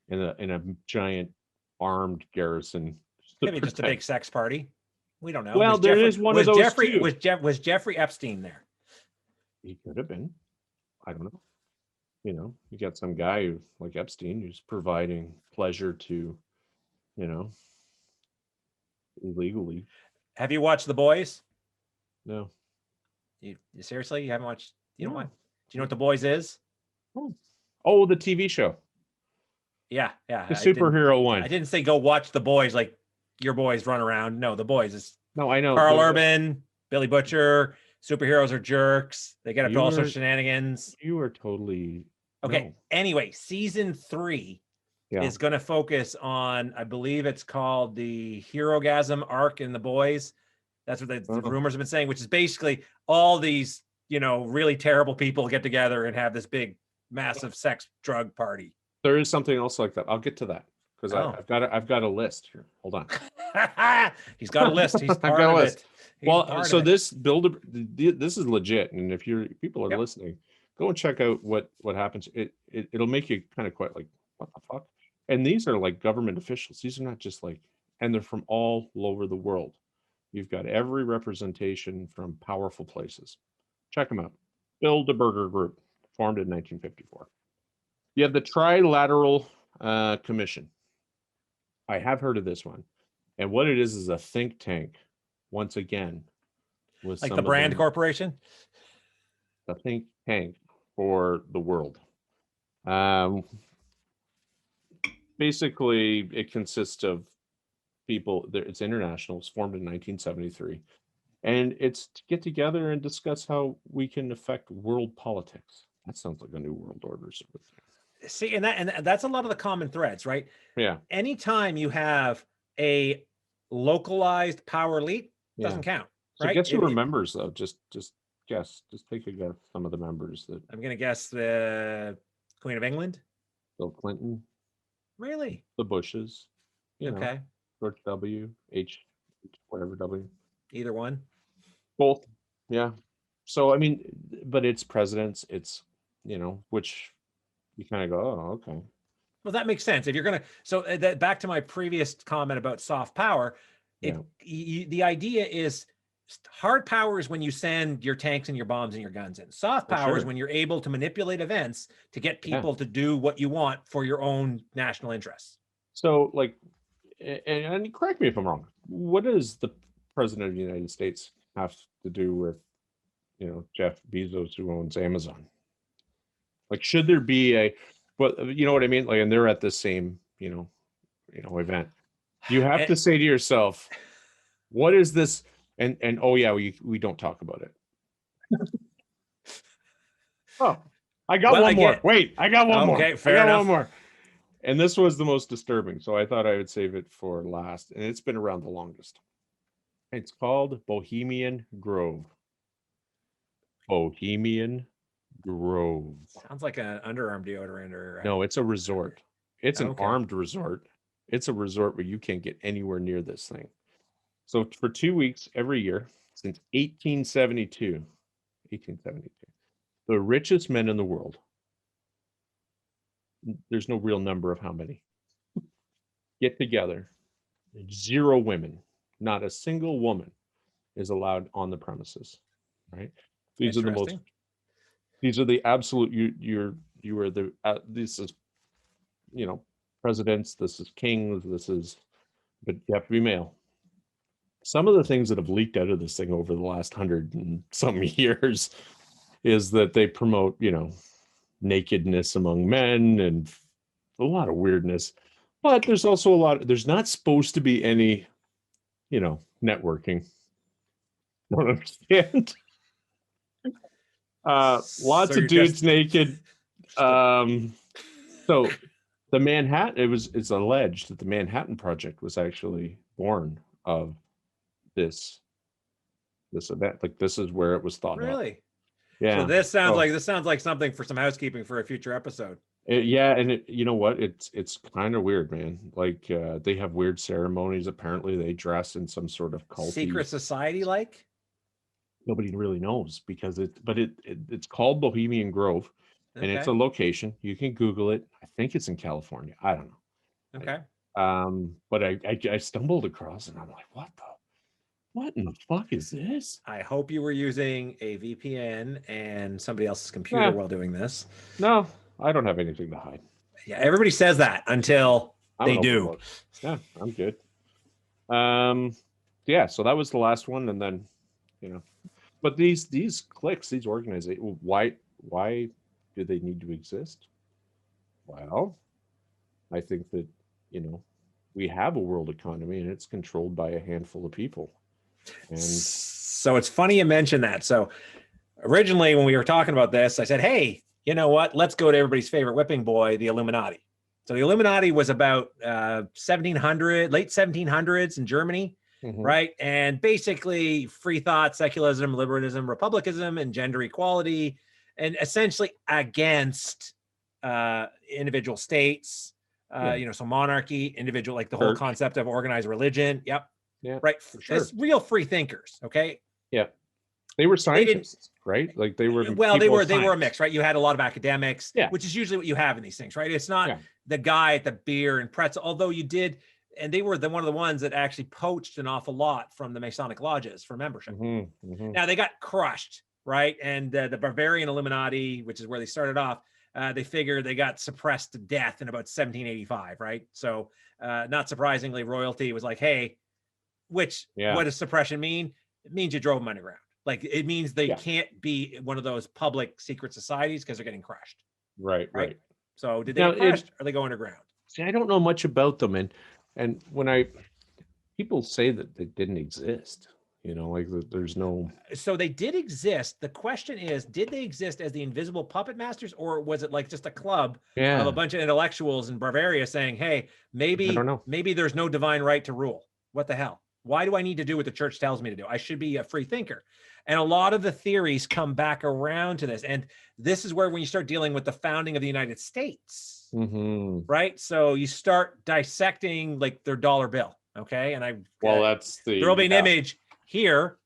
Speaker 1: in a giant armed garrison.
Speaker 2: Maybe just a big sex party. We don't know.
Speaker 1: Well, there is one of those too.
Speaker 2: Was Jeffrey Epstein there?
Speaker 1: He could have been. I don't know. You got some guy like Epstein who's providing pleasure to, illegally.
Speaker 2: Have you watched The Boys?
Speaker 1: No.
Speaker 2: You seriously? You haven't watched? You don't want? Do you know what The Boys is?
Speaker 1: Oh, the TV show.
Speaker 2: Yeah.
Speaker 1: The superhero one.
Speaker 2: I didn't say go watch The Boys like your boys run around. No, The Boys is.
Speaker 1: No, I know.
Speaker 2: Carl Urban, Billy Butcher. Superheroes are jerks. They get up to all sorts of shenanigans.
Speaker 1: You are totally
Speaker 2: okay. No. Anyway, season 3 is going to focus on, I believe it's called the Herogasm arc in The Boys. That's what the rumors have been saying, which is basically all these, really terrible people get together and have this big, massive sex drug party.
Speaker 1: There is something else like that. I'll get to that because I've got a list here. Hold on.
Speaker 2: He's got a list. He's part of it.
Speaker 1: This is legit, and if people are listening, go and check out what happens. It'll make you kind of quite like, what the fuck? And these are like government officials. These are not just and they're from all over the world. You've got every representation from powerful places. Check them out. Bilderberg Group, formed in 1954. You have the Trilateral Commission. I have heard of this one. And what it is a think tank, once again. With
Speaker 2: like the Brand Corporation?
Speaker 1: The think tank for the world. Basically, it consists of people. It's international. It's formed in 1973. And it's to get together and discuss how we can affect world politics. That sounds like a new world order.
Speaker 2: See, and that's a lot of the common threads, right?
Speaker 1: Yeah.
Speaker 2: Anytime you have a localized power elite, doesn't count.
Speaker 1: So
Speaker 2: right?
Speaker 1: guess who remembers though? Just guess. Just take a guess. Some of the members that
Speaker 2: I'm gonna guess the Queen of England,
Speaker 1: Bill Clinton.
Speaker 2: Really?
Speaker 1: The Bushes.
Speaker 2: Okay.
Speaker 1: George W. H. Whatever W.
Speaker 2: Either one.
Speaker 1: Both. Yeah. So I mean, but it's presidents. It's which you kind of go, oh, okay.
Speaker 2: Well, that makes sense. If you're gonna, back to my previous comment about soft power. The idea is hard power is when you send your tanks and your bombs and your guns in. Soft power is when you're able to manipulate events to get people to do what you want for your own national interests.
Speaker 1: So and correct me if I'm wrong, what does the president of the United States have to do with, Jeff Bezos, who owns Amazon? Should there be you know what I mean? And they're at the same, event. You have to say to yourself, what is this? And oh yeah, we don't talk about it. Oh, I got one more. Wait, I got one more.
Speaker 2: Okay, fair enough.
Speaker 1: One more. And this was the most disturbing, so I thought I would save it for last. And it's been around the longest. It's called Bohemian Grove. Bohemian Grove.
Speaker 2: Sounds like an underarm deodorant or
Speaker 1: no, it's a resort. It's an armed resort. It's a resort where you can't get anywhere near this thing. So for 2 weeks every year since 1872, the richest men in the world, there's no real number of how many, get together. 0 women, not a single woman is allowed on the premises, right? These are the most, these are the absolute, you are the, this is, you know, presidents, this is kings, this is, but you have to be male. Some of the things that have leaked out of this thing over the last 100 and some years is that they promote, you know, nakedness among men and a lot of weirdness. But there's also a lot, there's not supposed to be any, you know, networking. Don't understand. Lots of dudes naked. So the Manhattan, it's alleged that the Manhattan Project was actually born of this event. Like, this is where it was thought of.
Speaker 2: Really?
Speaker 1: Yeah.
Speaker 2: So this sounds like something for some housekeeping for a future episode.
Speaker 1: Yeah, and you know what? It's kind of weird, man. Like, they have weird ceremonies. Apparently, they dress in some sort of cult
Speaker 2: secret society, like.
Speaker 1: Nobody really knows because it's called Bohemian Grove, and it's a location. You can Google it. I think it's in California. I don't know.
Speaker 2: Okay.
Speaker 1: But I stumbled across it and I'm like, what in the fuck is this?
Speaker 2: I hope you were using a VPN and somebody else's computer while doing this.
Speaker 1: No, I don't have anything to hide.
Speaker 2: Yeah, everybody says that until they do.
Speaker 1: Yeah, I'm good. Yeah, so that was the last one, and then, you know, but these cliques, these organizations, why do they need to exist? Well, I think that, you know, we have a world economy and it's controlled by a handful of people. And
Speaker 2: so it's funny you mentioned that. So originally when we were talking about this, I said, hey, you know what? Let's go to everybody's favorite whipping boy, the Illuminati. So the Illuminati was about 1700, late 1700s in Germany, right? And basically free thought, secularism, liberalism, republicanism, and gender equality, and essentially against individual states, you know, so monarchy, individual, like the whole concept of organized religion. Yep.
Speaker 1: Yeah.
Speaker 2: Right. It's real free thinkers. Okay.
Speaker 1: Yeah. They were scientists, right? Like they were.
Speaker 2: Well, they were a mix, right? You had a lot of academics, which is usually what you have in these things, right? It's not the guy at the beer and pretzel, although you did, and they were one of the ones that actually poached an awful lot from the Masonic lodges for membership. Now they got crushed, right? And the Bavarian Illuminati, which is where they started off, they figured they got suppressed to death in about 1785, right? So not surprisingly, royalty was like, hey, what does suppression mean? It means you drove them underground. Like, it means they can't be one of those public secret societies because they're getting crushed.
Speaker 1: Right.
Speaker 2: So did they get crushed or they go underground?
Speaker 1: See, I don't know much about them. And when people say that they didn't exist, you know, like there's no.
Speaker 2: So they did exist. The question is, did they exist as the invisible puppet masters, or was it like just a club of a bunch of intellectuals in Bavaria saying, hey, maybe there's no divine right to rule. What the hell? Why do I need to do what the church tells me to do? I should be a free thinker. And a lot of the theories come back around to this. And this is where, when you start dealing with the founding of the United States, right? So you start dissecting like their dollar bill. Okay. And there'll be an image here.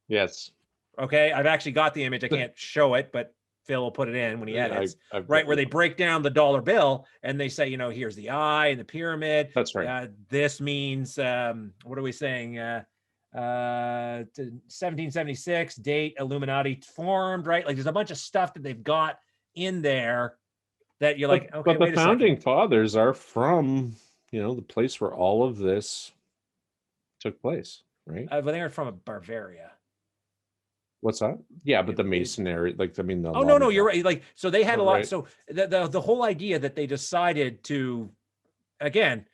Speaker 1: Yes.
Speaker 2: Okay. I've actually got the image. I can't show it, but Phil will put it in when he edits, right? Where they break down the dollar bill and they say, you know, here's the eye and the pyramid.
Speaker 1: That's right.
Speaker 2: This means, what are we saying? 1776 date Illuminati formed, right? Like, there's a bunch of stuff that they've got in there that you're like, okay,
Speaker 1: but the founding fathers are from, you know, the place where all of this took place, right?
Speaker 2: But they are from Bavaria.
Speaker 1: What's that? Yeah, but the masonry, like, I mean,
Speaker 2: no, you're right. Like, so they had a lot. So the whole idea that they decided to, again,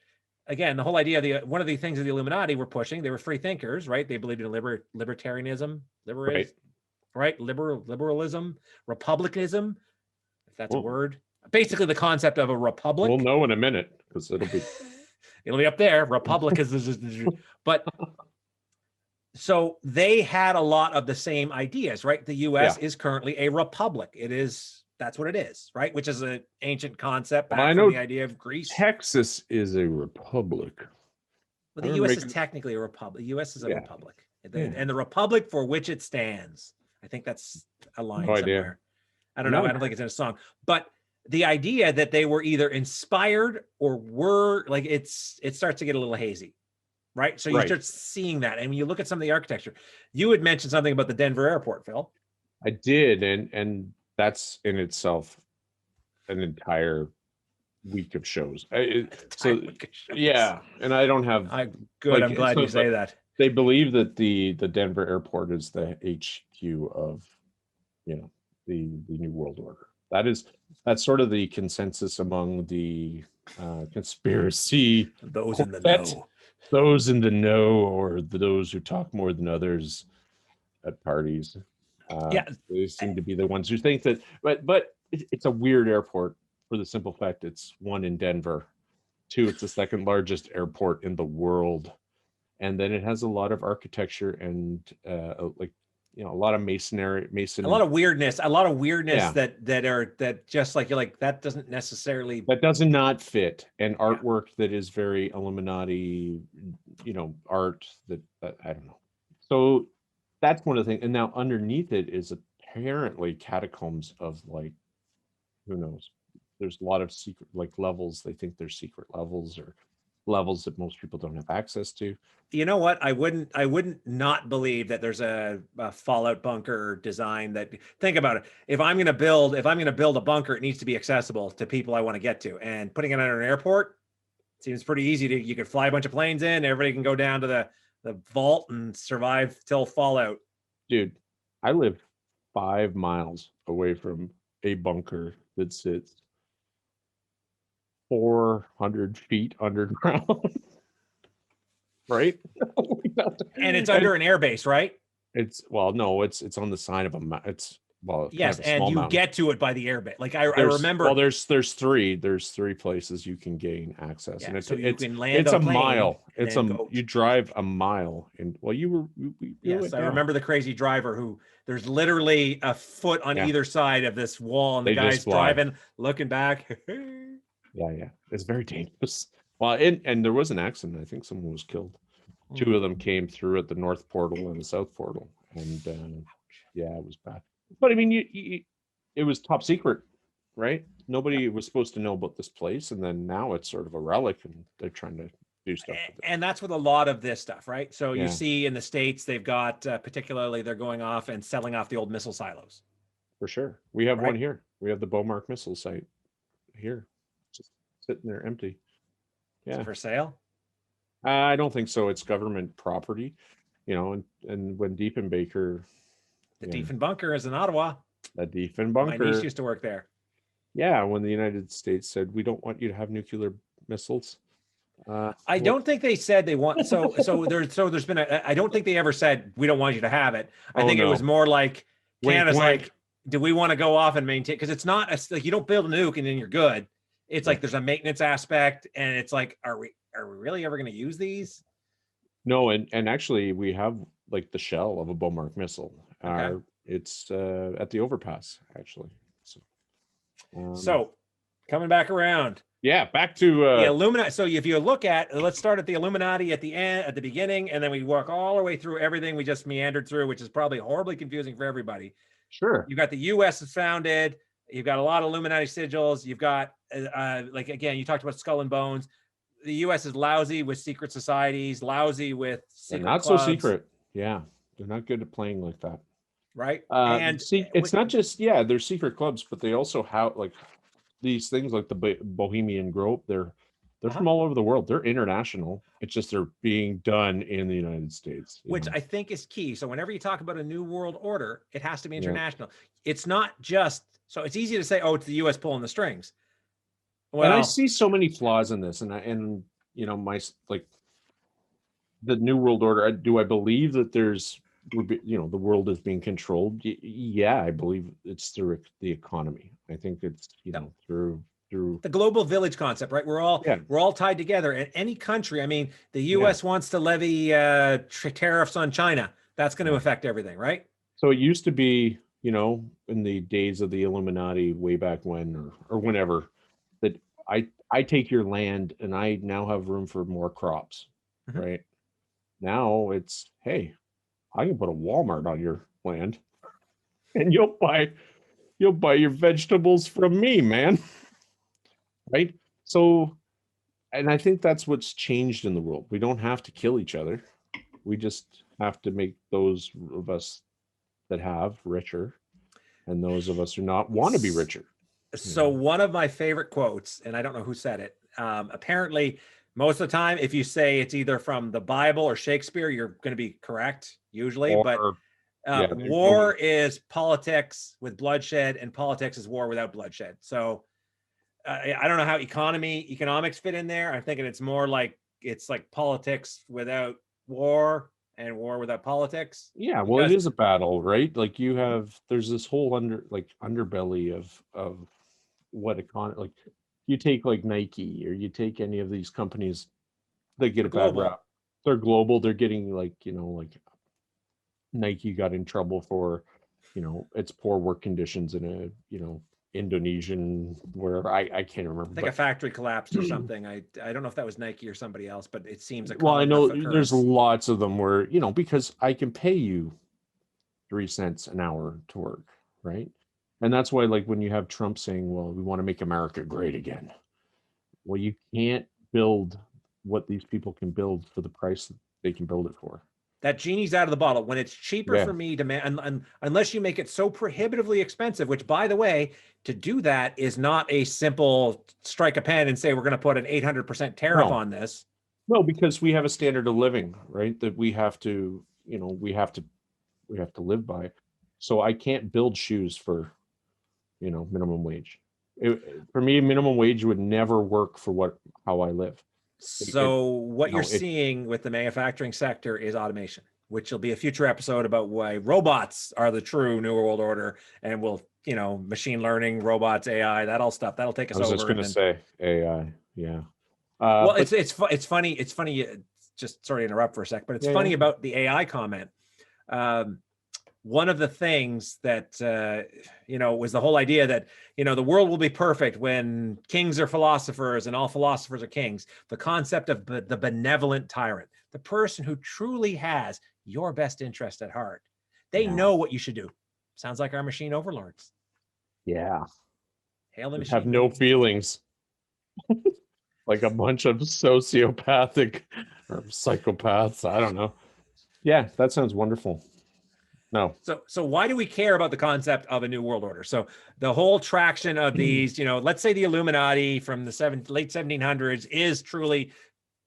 Speaker 2: again, the whole idea of one of the things that the Illuminati were pushing, they were free thinkers, right? They believed in libertarianism, liberalism, republicanism, if that's a word. Basically, the concept of a republic.
Speaker 1: We'll know in a minute because it'll be
Speaker 2: up there. Republic is, but so they had a lot of the same ideas, right? The U.S. is currently a republic. That's what it is, right? Which is an ancient concept back from the idea of Greece.
Speaker 1: Texas is a republic.
Speaker 2: Well, the U.S. is technically a republic. The U.S. is a republic, and the republic for which it stands. I think that's a line somewhere. I don't know. I don't think it's in a song. But the idea that they were either inspired or were like it starts to get a little hazy, right? So you start seeing that, and when you look at some of the architecture, you had mentioned something about the Denver airport, Phil.
Speaker 1: I did, and that's in itself an entire week of shows. Yeah, and I don't have.
Speaker 2: I'm glad you say that.
Speaker 1: They believe that the Denver airport is the HQ of, the New World Order. That's sort of the consensus among the conspiracy
Speaker 2: those in the know.
Speaker 1: Those in the know, or those who talk more than others at parties. They seem to be the ones who think that, but it's a weird airport for the simple fact it's one in Denver. Two, it's the second largest airport in the world. And then it has a lot of architecture and a lot of masonry, a lot of weirdness
Speaker 2: that just like, you're like, that doesn't necessarily,
Speaker 1: that does not fit, and artwork that is very Illuminati, art that I don't know. So that's one of the things. And now underneath it is apparently catacombs of, like, who knows? There's a lot of secret, like, levels. They think there's secret levels or levels that most people don't have access to.
Speaker 2: You know what? I wouldn't not believe that there's a fallout bunker design that, think about it. If I'm going to build a bunker, it needs to be accessible to people I want to get to, and putting it under an airport seems pretty easy you could fly a bunch of planes in, everybody can go down to the vault and survive till fallout.
Speaker 1: Dude, I live 5 miles away from a bunker that sits 400 feet underground. Right?
Speaker 2: And it's under an airbase, right?
Speaker 1: It's on the side of
Speaker 2: yes, and you get to it by the airbase. Like I remember.
Speaker 1: Well, there's three places you can gain access, and
Speaker 2: you can land.
Speaker 1: It's a mile. You drive a mile, and
Speaker 2: yes, I remember the crazy driver who there's literally a foot on either side of this wall, and the guy's driving, looking back.
Speaker 1: Yeah, it's very dangerous. Well, and there was an accident. I think someone was killed. 2 of them came through at the north portal and the south portal, and it was bad. But I mean, it was top secret, right? Nobody was supposed to know about this place, and then now it's sort of a relic, and they're trying to do stuff with it.
Speaker 2: And that's with a lot of this stuff, right? So you see in the States, they've got particularly they're going off and selling off the old missile silos.
Speaker 1: For sure, we have one here. We have the Beaumark missile site here, just sitting there empty.
Speaker 2: Yeah, for sale?
Speaker 1: I don't think so. It's government property, and when Diefenbaker,
Speaker 2: the Diefenbunker is in Ottawa.
Speaker 1: The Diefenbunker.
Speaker 2: My niece used to work there.
Speaker 1: Yeah, when the United States said we don't want you to have nuclear missiles.
Speaker 2: I don't think they said they want. There's been I don't think they ever said we don't want you to have it. I think it was more like Canada's like, do we want to go off and maintain? Because it's not like you don't build a nuke and then you're good. It's like there's a maintenance aspect, and it's like, are we really ever going to use these?
Speaker 1: No, and actually we have like the shell of a Beaumark missile. Okay. It's at the overpass, actually.
Speaker 2: So coming back around.
Speaker 1: Yeah, back to
Speaker 2: the Illuminati. So if you look at, let's start at the Illuminati at the end, at the beginning, and then we walk all the way through everything we just meandered through, which is probably horribly confusing for everybody.
Speaker 1: Sure.
Speaker 2: You got the U.S. is founded. You've got a lot of Illuminati sigils. You've got, like, again, you talked about Skull and Bones. The U.S. is lousy with secret societies, lousy with secret
Speaker 1: clubs.
Speaker 2: So
Speaker 1: secret. Yeah, they're not good at playing like that.
Speaker 2: Right.
Speaker 1: And see, it's not just, they're secret clubs, but they also have like these things like the Bohemian Grove. They're from all over the world. They're international. It's just they're being done in the United States.
Speaker 2: Which I think is key. So whenever you talk about a new world order, it has to be international. It's not just, so it's easy to say, oh, it's the U.S. pulling the strings.
Speaker 1: Well, and I see so many flaws in this, and you know, like the New World Order. Do I believe that you know, the world is being controlled? Yeah, I believe it's through the economy. I think it's, you know, through
Speaker 2: the global village concept, right? We're all tied together. And any country, I mean, the U.S. wants to levy tariffs on China. That's going to affect everything, right?
Speaker 1: So it used to be, you know, in the days of the Illuminati, way back when, or whenever, that I take your land and I now have room for more crops, right? Now it's, hey, I can put a Walmart on your land, and you'll buy your vegetables from me, man. Right? So, and I think that's what's changed in the world. We don't have to kill each other. We just have to make those of us that have richer, and those of us who not want to be richer.
Speaker 2: So one of my favorite quotes, and I don't know who said it. Apparently, most of the time, if you say it's either from the Bible or Shakespeare, you're going to be correct usually. But war is politics with bloodshed, and politics is war without bloodshed. So I don't know how economics fit in there. I'm thinking it's more like it's like politics without war and war without politics.
Speaker 1: Yeah, well, it is a battle, right? Like there's this whole underbelly of what like you take like Nike, or you take any of these companies that get a bad rap. They're global. They're getting, like, you know, like Nike got in trouble for, you know, its poor work conditions in a, you know, Indonesian, wherever, I can't remember.
Speaker 2: I think a factory collapsed or something. I don't know if that was Nike or somebody else, but it seems a
Speaker 1: well, I know there's lots of them where, you know, because I can pay you 3 cents an hour to work, right? And that's why, like, when you have Trump saying, well, we want to make America great again. Well, you can't build what these people can build for the price that they can build it for.
Speaker 2: That genie's out of the bottle. When it's cheaper for me to unless you make it so prohibitively expensive, which, by the way, to do that is not a simple strike a pen and say we're going to put an 800% tariff on this.
Speaker 1: No, because we have a standard of living, right? That we have to, you know, we have to live by. So I can't build shoes for, you know, minimum wage. For me, minimum wage would never work for how I live.
Speaker 2: So what you're seeing with the manufacturing sector is automation, which will be a future episode about why robots are the true New World Order, and we'll, you know, machine learning, robots, AI, that all stuff that'll take us over.
Speaker 1: I was just going to say AI, yeah.
Speaker 2: Well, it's funny. It's funny. Just sorry to interrupt for a sec, but it's funny about the AI comment. One of the things that, you know, was the whole idea that, you know, the world will be perfect when kings are philosophers and all philosophers are kings. The concept of the benevolent tyrant, the person who truly has your best interest at heart. They know what you should do. Sounds like our machine overlords.
Speaker 1: Yeah.
Speaker 2: Hail the machine.
Speaker 1: Have no feelings. Like a bunch of sociopathic or psychopaths. I don't know. Yeah, that sounds wonderful. No.
Speaker 2: So why do we care about the concept of a new world order? So the whole traction of these, you know, let's say the Illuminati from the late 1700s is truly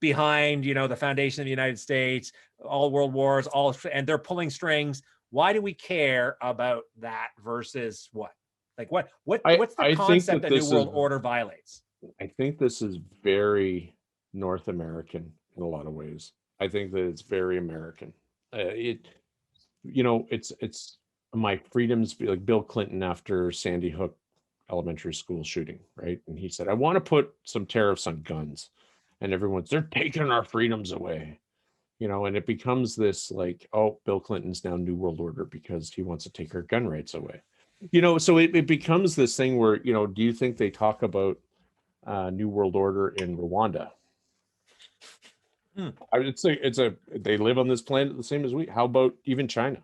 Speaker 2: behind, you know, the foundation of the United States, all world wars, and they're pulling strings. Why do we care about that versus what? Like what's the concept that New World Order violates?
Speaker 1: I think this is very North American in a lot of ways. I think that it's very American. You know, it's my freedoms, like Bill Clinton after Sandy Hook elementary school shooting, right? And he said, I want to put some tariffs on guns. And they're taking our freedoms away, you know, and it becomes this like, oh, Bill Clinton's now New World Order because he wants to take our gun rights away. You know, so it becomes this thing where, you know, do you think they talk about New World Order in Rwanda? I would say they live on this planet the same as we. How about even China?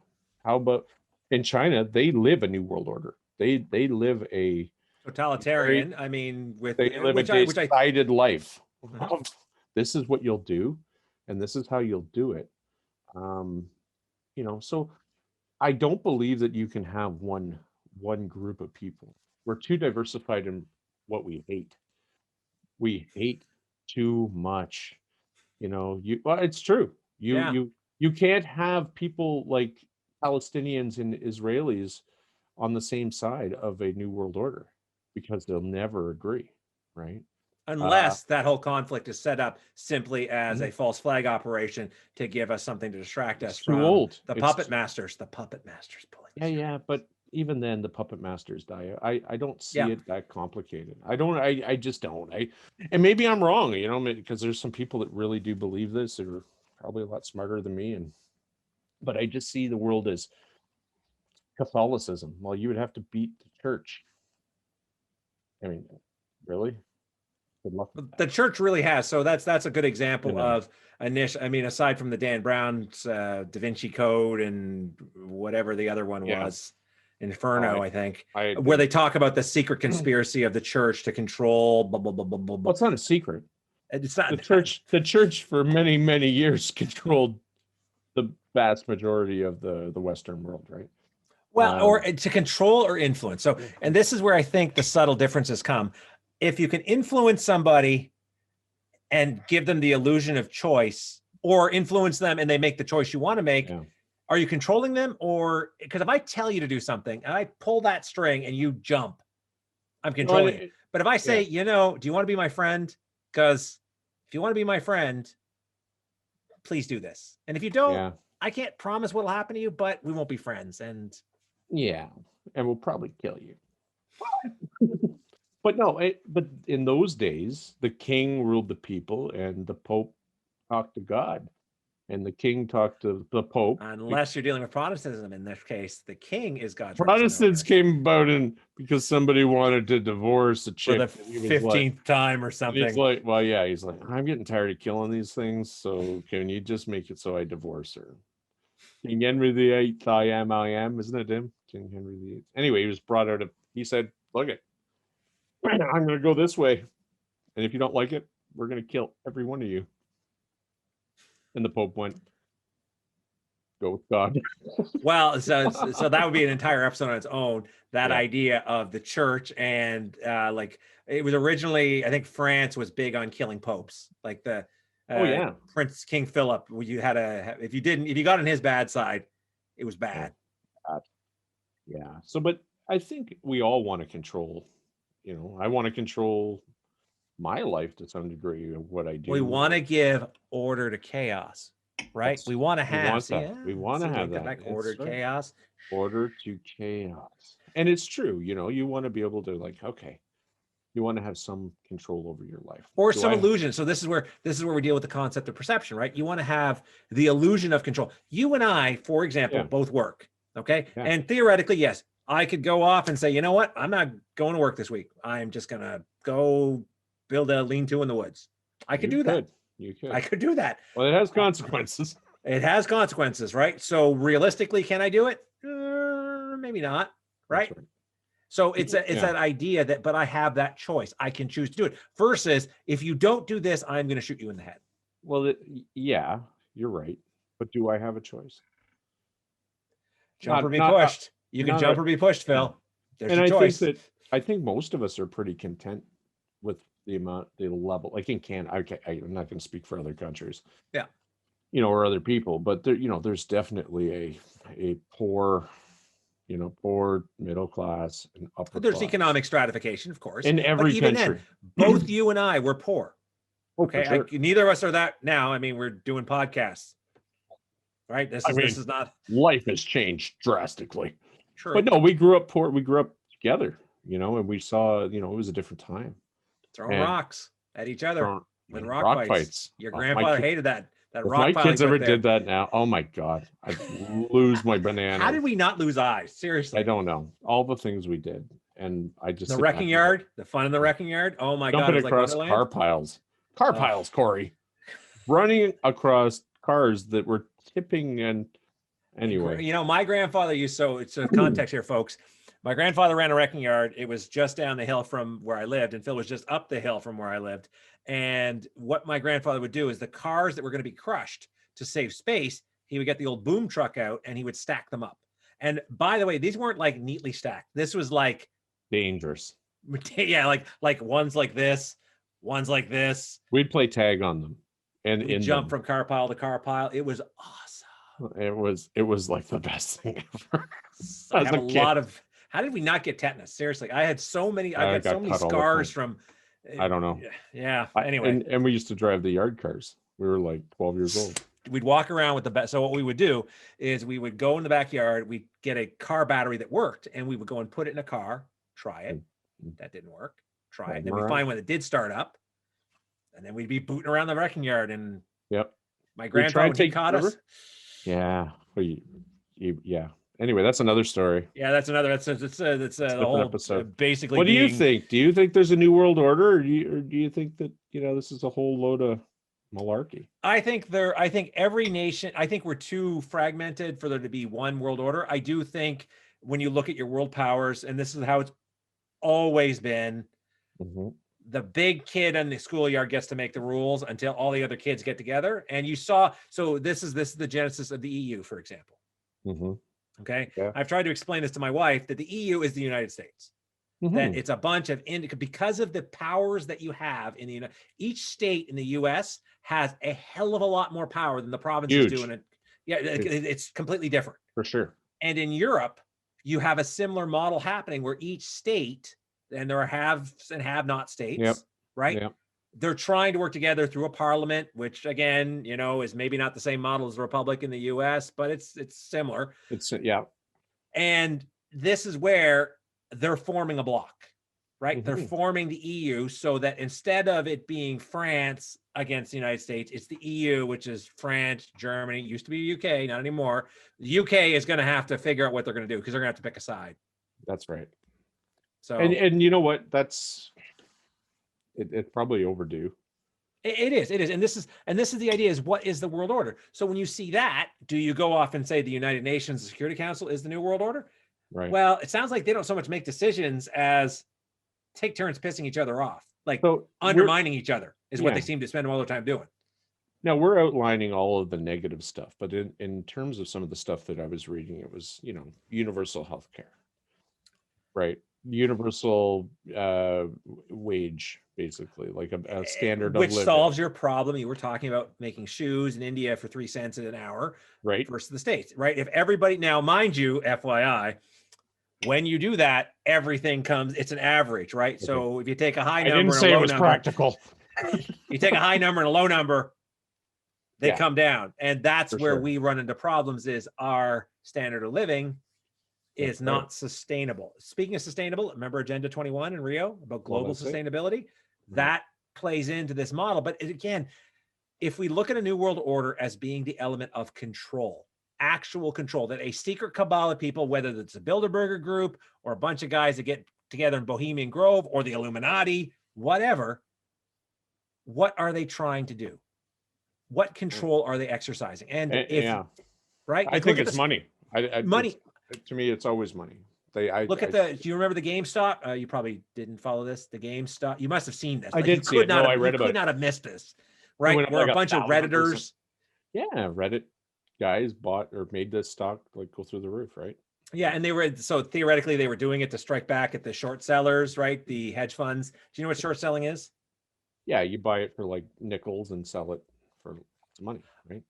Speaker 1: How about in China, they live a New World Order. They live a
Speaker 2: totalitarian.
Speaker 1: They live a decided life. This is what you'll do, and this is how you'll do it. You know, so I don't believe that you can have one group of people. We're too diversified in what we hate. We hate too much. You know, well, it's true. You can't have people like Palestinians and Israelis on the same side of a new world order because they'll never agree, right?
Speaker 2: Unless that whole conflict is set up simply as a false flag operation to give us something to distract us from the puppet masters. The puppet masters pulling.
Speaker 1: Yeah, but even then, the puppet masters die. I don't see it that complicated. I just don't. And maybe I'm wrong, because there's some people that really do believe this. They're probably a lot smarter than me, but I just see the world as Catholicism. Well, you would have to beat the church. I mean, really?
Speaker 2: The church really has. So that's a good example of initial. I mean, aside from the Dan Brown's Da Vinci Code and whatever the other one was, Inferno, I think, where they talk about the secret conspiracy of the church to control. Blah, blah, blah, blah, blah.
Speaker 1: Well, it's not a secret.
Speaker 2: It's not
Speaker 1: the church. The church for many, many years controlled the vast majority of the Western world, right?
Speaker 2: Well, or to control or influence. So, and this is where I think the subtle differences come. If you can influence somebody and give them the illusion of choice, or influence them and they make the choice you want to make, are you controlling them? Or because if I tell you to do something and I pull that string and you jump, I'm controlling you. But if I say, do you want to be my friend? Because if you want to be my friend, please do this. And if you don't, I can't promise what'll happen to you, but we won't be friends. And
Speaker 1: we'll probably kill you. But no, but in those days, the king ruled the people and the Pope talked to God. And the king talked to the Pope.
Speaker 2: Unless you're dealing with Protestantism, in this case, the king is God's
Speaker 1: Protestants came about because somebody wanted to divorce a chick
Speaker 2: for the 15th time or something.
Speaker 1: He's like, he's like, I'm getting tired of killing these things. So can you just make it so I divorce her? King Henry VIII, I am, isn't it him? King Henry VIII. Anyway, he was brought out he said, look it. I'm going to go this way. And if you don't like it, we're going to kill every one of you. And the Pope went, go with God.
Speaker 2: Well, so that would be an entire episode on its own, that idea of the church. And like it was originally, I think France was big on killing popes. Like the Prince King Philip, you had if you got on his bad side, it was bad.
Speaker 1: Yeah. So, but I think we all want to control. I want to control my life to some degree of what I do.
Speaker 2: We want to give order to chaos, right? We want to have
Speaker 1: we want to have that.
Speaker 2: Like order, chaos.
Speaker 1: Order to chaos. And it's true, you want to be able to you want to have some control over your life.
Speaker 2: Or some illusion. So this is where we deal with the concept of perception, right? You want to have the illusion of control. You and I, for example, both work. Okay. Yeah. And theoretically, yes, I could go off and say, you know what? I'm not going to work this week. I'm just going to go build a lean-to in the woods. I could do that.
Speaker 1: You could.
Speaker 2: I could do that.
Speaker 1: Well, it has consequences.
Speaker 2: It has consequences, right? So realistically, can I do it? Maybe not, right? So it's that idea that, but I have that choice. I can choose to do it. Versus, if you don't do this, I'm going to shoot you in the head.
Speaker 1: Well, you're right. But do I have a choice?
Speaker 2: Jump or be pushed. You can jump or be pushed, Phil. There's a choice.
Speaker 1: I think most of us are pretty content with the level. Like in Canada, I'm not going to speak for other countries.
Speaker 2: Yeah.
Speaker 1: Or other people, but there's definitely a poor, poor middle class and upper
Speaker 2: There's
Speaker 1: class.
Speaker 2: Economic stratification, of course.
Speaker 1: In every country.
Speaker 2: Then, both you and I were poor. Okay.
Speaker 1: Sure.
Speaker 2: Neither of us are that now. I mean, we're doing podcasts. Right? This is not.
Speaker 1: Life has changed drastically.
Speaker 2: True.
Speaker 1: But no, we grew up poor. We grew up together, and we saw, it was a different time.
Speaker 2: Throwing rocks at each other with rock fights. Your grandfather hated that. That rock
Speaker 1: if my kids ever did that now, oh my God, I'd lose my banana.
Speaker 2: How did we not lose eyes? Seriously.
Speaker 1: I don't know. All the things we did. And I just.
Speaker 2: The wrecking yard, the fun in the wrecking yard. Oh my God.
Speaker 1: Jumping across car piles. Car piles, Corey. Running across cars that were tipping and anyway.
Speaker 2: My grandfather used, so it's a context here, folks. My grandfather ran a wrecking yard. It was just down the hill from where I lived, and Phil was just up the hill from where I lived. And what my grandfather would do is the cars that were going to be crushed, to save space, he would get the old boom truck out and he would stack them up. And by the way, these weren't like neatly stacked. This was like
Speaker 1: dangerous.
Speaker 2: Yeah, like one's like this, one's like this.
Speaker 1: We'd play tag on them. And
Speaker 2: jump from car pile to car pile. It was awesome.
Speaker 1: It was like the best thing ever.
Speaker 2: I have a lot of. How did we not get tetanus? Seriously, I had so many. I got so many scars from
Speaker 1: I don't know.
Speaker 2: Yeah. Anyway,
Speaker 1: and we used to drive the yard cars. We were like 12 years old.
Speaker 2: We'd walk around with the best. So what we would do is we would go in the backyard, we'd get a car battery that worked, and we would go and put it in a car, try it. That didn't work. Try it. Then we find when it did start up, and then we'd be booting around the wrecking yard. And my grandfather caught us.
Speaker 1: Yeah. Yeah. Anyway, that's another story.
Speaker 2: Yeah, that's another. That's the whole episode. Basically,
Speaker 1: what do you think? Do you think there's a new world order, or do you think that this is a whole load of malarkey?
Speaker 2: I think every nation. I think we're too fragmented for there to be one world order. I do think when you look at your world powers, and this is how it's always been. The big kid in the schoolyard gets to make the rules until all the other kids get together. And you saw. So this is the genesis of the EU, for example. Okay. Yeah. I've tried to explain this to my wife that the EU is the United States, that it's a bunch of because of the powers that you have in the each state in the US has a hell of a lot more power than the provinces do in it. Yeah. It's completely different
Speaker 1: for sure.
Speaker 2: And in Europe, you have a similar model happening where each state, and there are haves and have not states, right? Yep. They're trying to work together through a parliament, which again, is maybe not the same model as the Republic in the US, but it's similar. And this is where they're forming a bloc, right? They're forming the EU so that instead of it being France against the United States, it's the EU, which is France, Germany, used to be UK, not anymore. The UK is going to have to figure out what they're going to do because they're going to have to pick a side.
Speaker 1: That's right.
Speaker 2: So,
Speaker 1: and you know what? That's it's probably overdue.
Speaker 2: It is. And this is the idea is what is the world order? So when you see that, do you go off and say the United Nations the Security Council is the new world order?
Speaker 1: Right.
Speaker 2: Well, it sounds like they don't so much make decisions as take turns pissing each other off, like undermining each other is what they seem to spend all their time doing.
Speaker 1: Now we're outlining all of the negative stuff, but in terms of some of the stuff that I was reading, it was, universal health care, right? Universal wage, basically, like a standard
Speaker 2: which
Speaker 1: of living.
Speaker 2: Solves your problem. You were talking about making shoes in India for 3 cents an hour,
Speaker 1: right?
Speaker 2: Versus the States, right? If everybody, now mind you, FYI, when you do that, everything comes, it's an average, right? Okay. So if you take a high number and a low number,
Speaker 1: practical.
Speaker 2: You take a high number and a low number, they come down. And that's where we run into problems is our standard of living is not sustainable. Speaking of sustainable, remember Agenda 21 in Rio about global sustainability? That plays into this model. But again, if we look at a new world order as being the element of control, actual control, that a secret cabal of people, whether it's a Bilderberg group or a bunch of guys that get together in Bohemian Grove or the Illuminati, whatever, what are they trying to do? What control are they exercising? And right?
Speaker 1: I think it's money.
Speaker 2: Money.
Speaker 1: To me, it's always money.
Speaker 2: Do you remember the GameStop? You probably didn't follow this. The GameStop. You must have seen this.
Speaker 1: I did see it. No, I read about it.
Speaker 2: You could not have missed this, right? We're a bunch of Redditors.
Speaker 1: Yeah, Reddit guys bought or made this stock go through the roof, right?
Speaker 2: Yeah, and so theoretically they were doing it to strike back at the short sellers, right? The hedge funds. Do you know what short selling is?
Speaker 1: Yeah, you buy it for nickels and sell it for some money, right?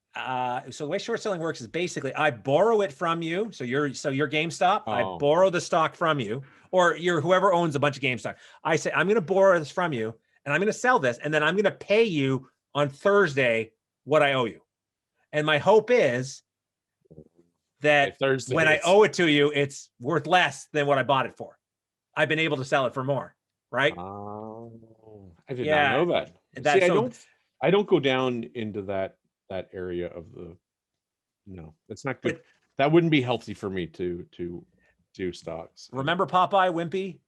Speaker 2: So the way short selling works is basically I borrow it from you. So you're GameStop. I borrow the stock from you, or you're whoever owns a bunch of GameStop. I say, I'm going to borrow this from you and I'm going to sell this. And then I'm going to pay you on Thursday what I owe you. And my hope is that when I owe it to you, it's worth less than what I bought it for. I've been able to sell it for more, right?
Speaker 1: I did not know that. See, I don't go down into that area of it's not good. That wouldn't be healthy for me to do stocks.
Speaker 2: Remember Popeye Wimpy?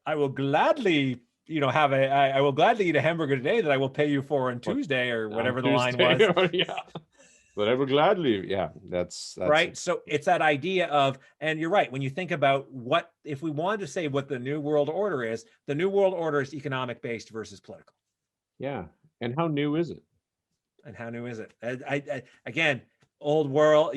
Speaker 2: I will gladly, I will gladly eat a hamburger today that I will pay you for on Tuesday or whatever the line was.
Speaker 1: Yeah. But I would gladly, that's
Speaker 2: right. So it's that idea of, and you're right, when you think about if we wanted to say what the new world order is, the new world order is economic based versus political.
Speaker 1: Yeah. And how new is it?
Speaker 2: I again, old world,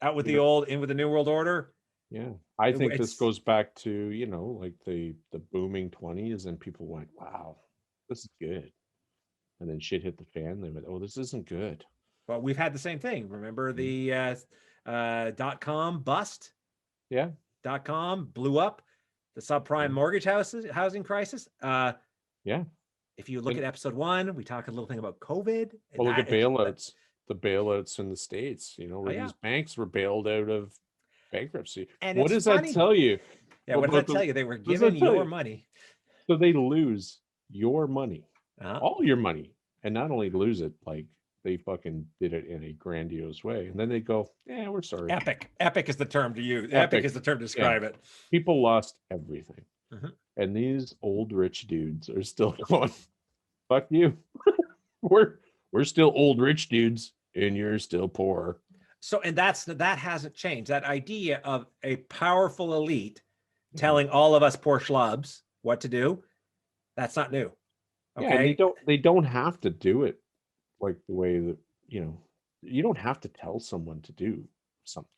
Speaker 2: out with the old, in with the new world order.
Speaker 1: Yeah. I think this goes back to, the booming 20s and people went, wow, this is good. And then shit hit the fan. They went, oh, this isn't good.
Speaker 2: Well, we've had the same thing. Remember the .com bust?
Speaker 1: Yeah.
Speaker 2: .com blew up. The subprime mortgage housing crisis.
Speaker 1: Yeah.
Speaker 2: If you look at episode 1, we talk a little thing about COVID.
Speaker 1: Well, look at bailouts. The bailouts in the States, where these banks were bailed out of bankruptcy.
Speaker 2: And
Speaker 1: what does that tell you?
Speaker 2: Yeah, what does that tell you? They were given your money.
Speaker 1: So they lose your money, all your money, and not only lose it, like they fucking did it in a grandiose way, and then they go, "Yeah, we're sorry."
Speaker 2: Epic is the term to use. Epic is the term to describe it.
Speaker 1: People lost everything, and these old rich dudes are still going, "Fuck you." we're still old rich dudes, and you're still poor.
Speaker 2: So, and that hasn't changed. That idea of a powerful elite telling all of us poor schlubs what to do, that's not new. Okay.
Speaker 1: Yeah, they don't have to do it like the way that, you don't have to tell someone to do something.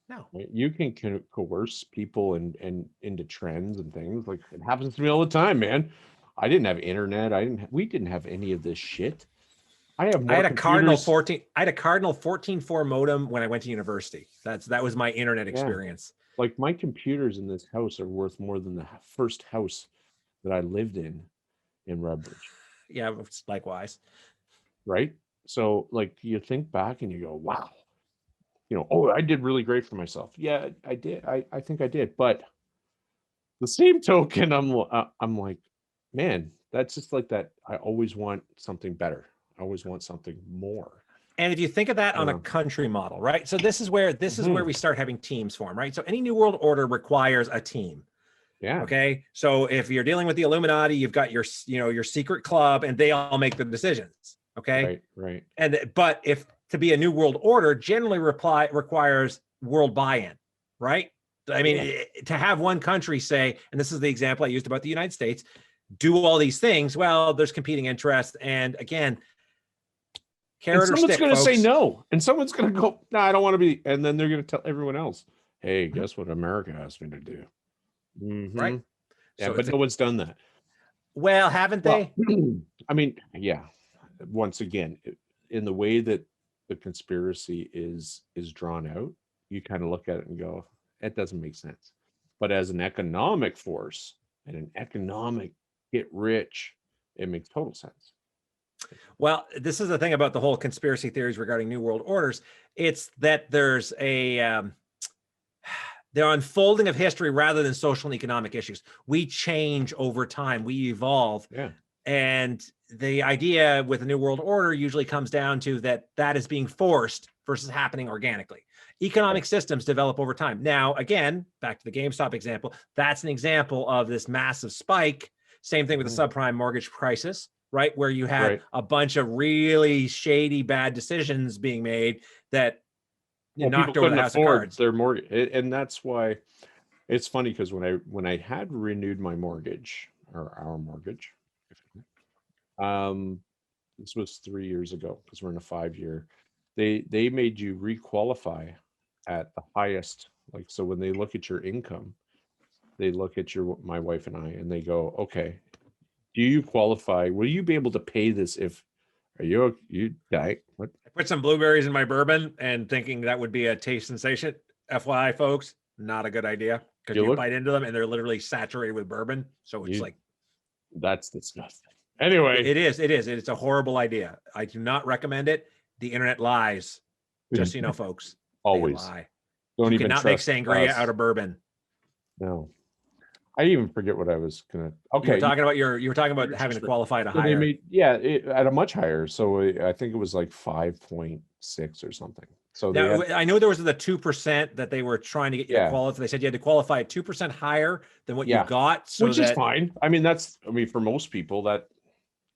Speaker 2: No.
Speaker 1: Right? You can coerce people and into trends and things. Like, it happens to me all the time, man. I didn't have internet. We didn't have any of this shit. I had a
Speaker 2: Cardinal 14.4 modem when I went to university. That was my internet experience.
Speaker 1: Like, my computers in this house are worth more than the first house that I lived in Redbridge.
Speaker 2: Yeah, likewise.
Speaker 1: Right? So, like, you think back and you go, wow, I did really great for myself. Yeah, I did. I think I did. But the same token, I'm like, man, that's just like that. I always want something better. I always want something more.
Speaker 2: And if you think of that on a country model, right? So this is where we start having teams form, right? So any New World Order requires a team.
Speaker 1: Yeah.
Speaker 2: Okay. So if you're dealing with the Illuminati, you've got your secret club, and they all make the decisions. Okay.
Speaker 1: Right.
Speaker 2: But if to be a New World Order generally requires world buy-in, right? I mean, to have one country say, and this is the example I used about the United States, do all these things. Well, there's competing interests, and again,
Speaker 1: someone's going to say no, and someone's going to go, no, I don't want to be, and then they're going to tell everyone else, hey, guess what America asked me to do.
Speaker 2: Right.
Speaker 1: Yeah, so but no one's done that.
Speaker 2: Well, haven't they?
Speaker 1: I mean, yeah. Once again, in the way that the conspiracy is drawn out, you kind of look at it and go, it doesn't make sense. But as an economic force and an economic get rich, it makes total sense.
Speaker 2: Well, this is the thing about the whole conspiracy theories regarding New World Orders. It's that there's the unfolding of history rather than social and economic issues. We change over time. We evolve.
Speaker 1: Yeah.
Speaker 2: And the idea with the New World Order usually comes down to that is being forced versus happening organically. Economic systems develop over time. Now, again, back to the GameStop example, that's an example of this massive spike. Same thing with the subprime mortgage crisis, right? Where you had a bunch of really shady, bad decisions being made that knocked over the house of cards.
Speaker 1: Their mortgage, and that's why it's funny, because when I had renewed my mortgage, or our mortgage, this was 3 years ago, because we're in a 5-year. They made you requalify at the highest. Like, so when they look at your income, they look at my wife and I, and they go, okay, do you qualify? Will you be able to pay this if you die? What?
Speaker 2: I put some blueberries in my bourbon and thinking that would be a taste sensation. FYI, folks, not a good idea, because you bite into them and they're literally saturated with bourbon. So it's
Speaker 1: that's disgusting. Anyway,
Speaker 2: it is. It's a horrible idea. I do not recommend it. The internet lies. Just so you know, folks.
Speaker 1: Always
Speaker 2: lie.
Speaker 1: Don't
Speaker 2: you
Speaker 1: even
Speaker 2: cannot make sangria out of bourbon.
Speaker 1: No. I even forget what I was gonna. Okay,
Speaker 2: you were talking about having to qualify at a higher.
Speaker 1: At a much higher. So I think it was like 5.6 or something. So
Speaker 2: now, I know there was the 2% that they were trying to get you to qualify. They said you had to qualify at 2% higher than what you got,
Speaker 1: which is fine. I mean, for most people